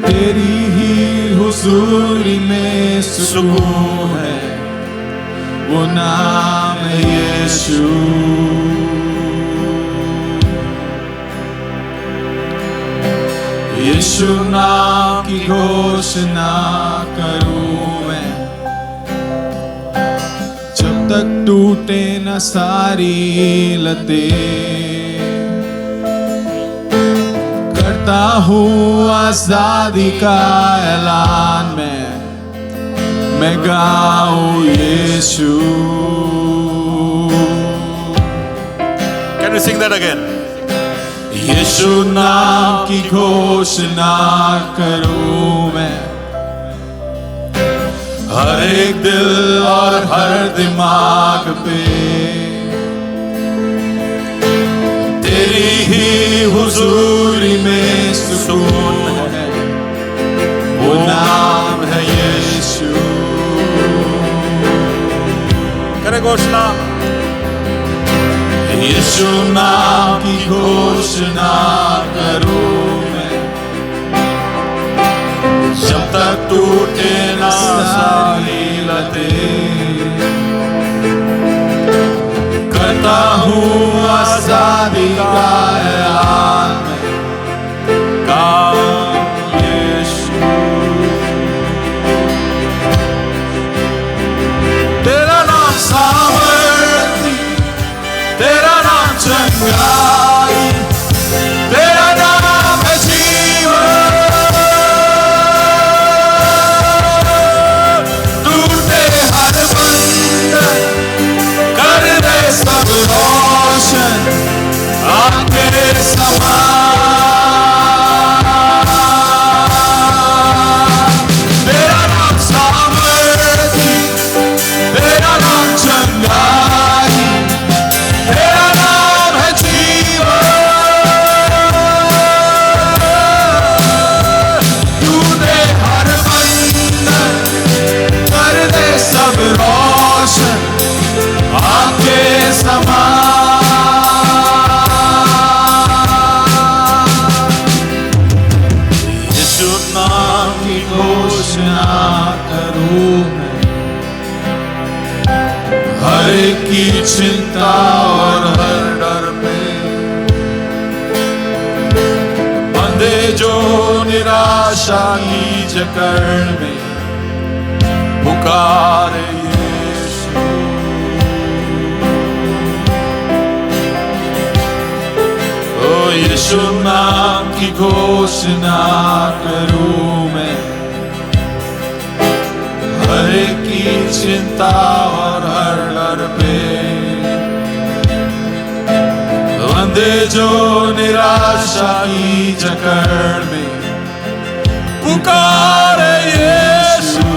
तेरी ही हुजूरी में सुकून है, वो नाम है यीशु। यीशु नाम की घोषणा करूं मैं, जब तक टूटे न सारी लतें, करता हूँ आजादी का ऐलान मैं गाऊं यीशु। Can we sing that again? यीशु नाम की घोषणा करूं मैं, हर एक दिल और हर दिमाग पे तेरी ही हुजूरी में सुकून है, वो नाम है यीशु। करे घोषणा। यीशु नाम की घोषणा करूं मैं, जब तक टूटे ना सारी लतें। करता हूँ आजादी का ऐलान मैं, काम यीशु। तेरा नाम सामर्थी, तेरा नाम चंगाई, तेरा नाम है जीवन। टूटे हर बंधन, कर दे सब रोशन आपके समान। तेरा नाम सामर्थी, तेरा नाम चंगाई, तेरा नाम है जीवन। तूने हर बंधन, कर दे सब रोशन आपके समान। यीशु नाम की घोषणा करूं मैं, हर एक की चिंता और हर डर पे। बंधे जो निराशा की जकड़ में, पुकारे यीशु। ओ यीशु नाम की घोषणा करूं मैं, हर एक की चिंता और हर डर पे। बंधे जो निराशा की जकड़ में, पुकारे यीशु।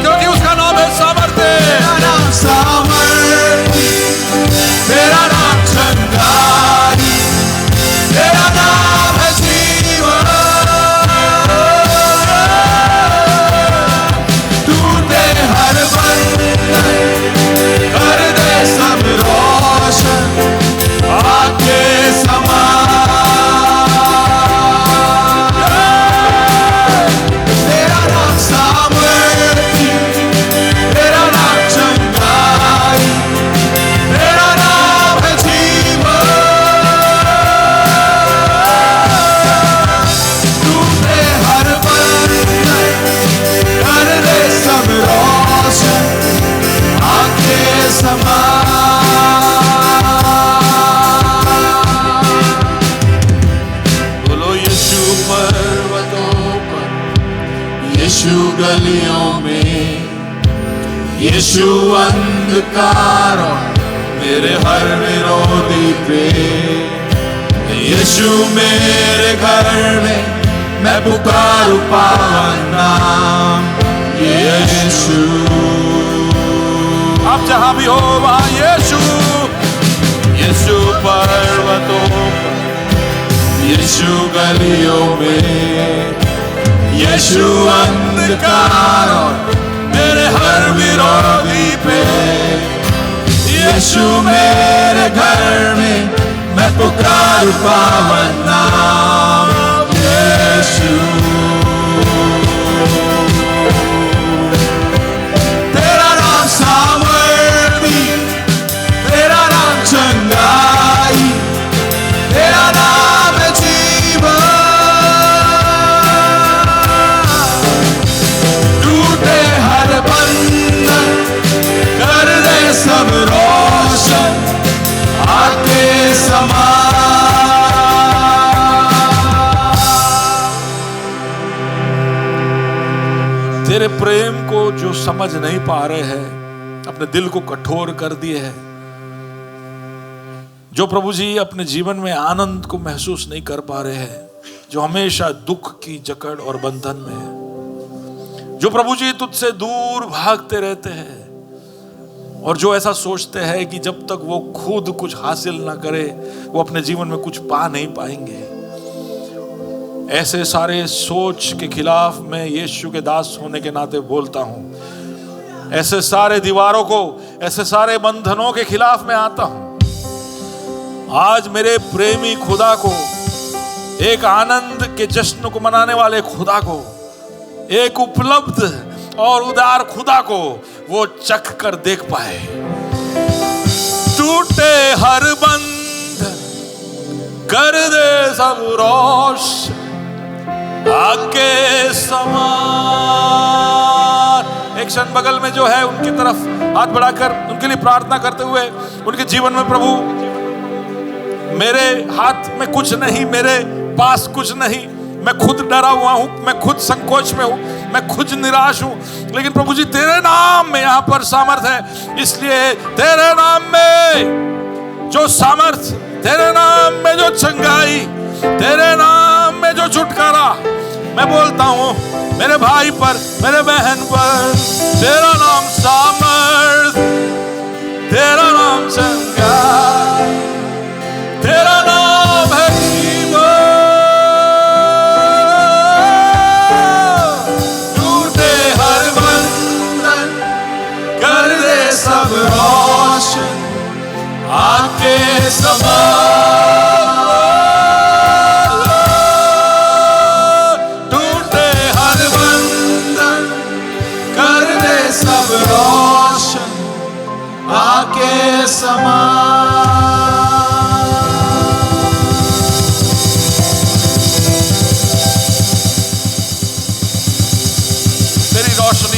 क्योंकि उसका नाम है सामर्थ्य। तेरा नाम सामर्थ्य, तेरा नाम चंगाई, तेरा नाम है जीवन। टूटे हर बंधन, कर दे सब रोशन आपके समान। तेरा नाम सामर्थी, तेरा नाम चंगाई, तेरा नाम है जीवन। टूटे हर बंधन, कर दे सब रोशन आपके समान। बोलो यीशु पर्वतों पर, यीशु गलियों में, यीशु अंधकार और मेरे हर विरोधी पे। यीशु मेरे घर में, मैं पुकारूं पावन नाम यीशु। आप जहां भी हो वहां यीशु। यीशु पर्वतों पर, यीशु गलियों में, यीशु अंधकार और मेरे हर विरोधी पे। यीशु मेरे घर में, मैं पुकारूं पावन नाम यीशु। तेरा नाम सामर्थी, तेरा नाम चंगाई, तेरा नाम है जीवन। टूटे हर बंधन, कर दे सब रोशन आपके समान। तेरे प्रेम को जो समझ नहीं पा रहे हैं, अपने दिल को कठोर कर दिए हैं, जो प्रभु जी अपने जीवन में आनंद को महसूस नहीं कर पा रहे हैं, जो हमेशा दुख की जकड़ और बंधन में है, जो प्रभु जी तुझसे दूर भागते रहते हैं और जो ऐसा सोचते हैं कि जब तक वो खुद कुछ हासिल ना करे वो अपने जीवन में कुछ पा नहीं पाएंगे, ऐसे सारे सोच के खिलाफ मैं यीशु के दास होने के नाते बोलता हूं। ऐसे सारे दीवारों को ऐसे सारे बंधनों के खिलाफ मैं आता हूं। आज मेरे प्रेमी खुदा को, एक आनंद के जश्न को मनाने वाले खुदा को, एक उपलब्ध और उदार खुदा को वो चख कर देख पाए। टूटे हर बंध कर दे सब रोशन आके समान। एक क्षण बगल में जो है उनकी तरफ हाथ बढ़ाकर उनके लिए प्रार्थना करते हुए, उनके जीवन में प्रभु मेरे हाथ में कुछ नहीं, मेरे पास कुछ नहीं, मैं खुद डरा हुआ हूं, मैं खुद संकोच में हूं, मैं खुद निराश हूं, लेकिन प्रभु जी तेरे नाम में यहां पर सामर्थ है। इसलिए तेरे नाम में जो सामर्थ, तेरे नाम में जो चंगाई, तेरे नाम में जो छुटकारा, मैं बोलता हूं मेरे भाई पर, मेरे बहन पर, तेरा नाम सामर्थ, तेरा नाम चंगाई, तेरा नाम है जीवन। टूटे हर बंधन कर दे सब रोशन आके समान। टूटे हर बंधन कर दे सब रोशन आके समान।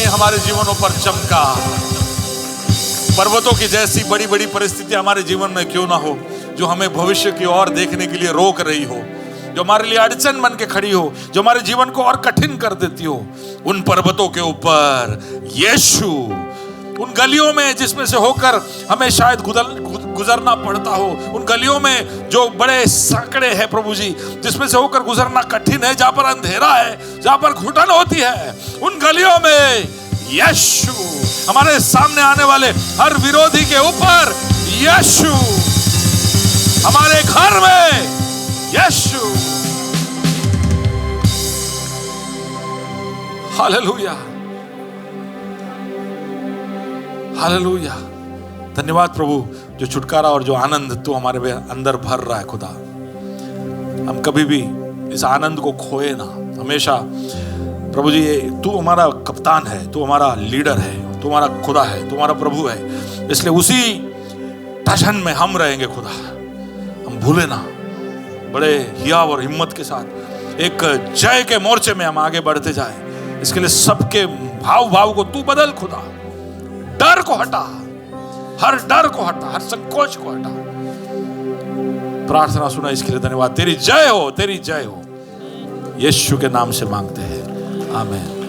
हमारे जीवनों पर चमका। पर्वतों की जैसी बड़ी बड़ी परिस्थितियां हमारे जीवन में क्यों ना हो, जो हमें भविष्य की ओर देखने के लिए रोक रही हो, जो हमारे लिए अड़चन बन के खड़ी हो, जो हमारे जीवन को और कठिन कर देती हो, उन पर्वतों के ऊपर यीशु, उन गलियों में जिसमें से होकर हमें शायद गुजरना पड़ता हो, उन गलियों में जो बड़े सांकड़े हैं प्रभु जी, जिसमें से होकर गुजरना कठिन है, जहां पर अंधेरा है, जहां पर घुटन होती है, उन गलियों में यीशु, हमारे सामने आने वाले हर विरोधी के ऊपर यीशु, हमारे घर में यीशु। Hallelujah, hallelujah. धन्यवाद प्रभु, जो छुटकारा और जो आनंद तू हमारे अंदर भर रहा है खुदा। हम कभी भी इस आनंद को खोए ना। हमेशा प्रभु जी तू हमारा कप्तान है, तू हमारा लीडर है, तू हमारा खुदा है, तू हमारा प्रभु है। इसलिए उसी टशन में हम रहेंगे खुदा। हम भूले ना, बड़े हियाव और हिम्मत के साथ एक जय के मोर्चे में हम आगे बढ़ते जाए। इसके लिए सबके भाव को तू बदल खुदा। डर को हटा, हर डर को हटा, हर संकोच को हटा। प्रार्थना सुना इसके लिए धन्यवाद। तेरी जय हो, तेरी जय हो। यीशु के नाम से मांगते हैं, आमीन।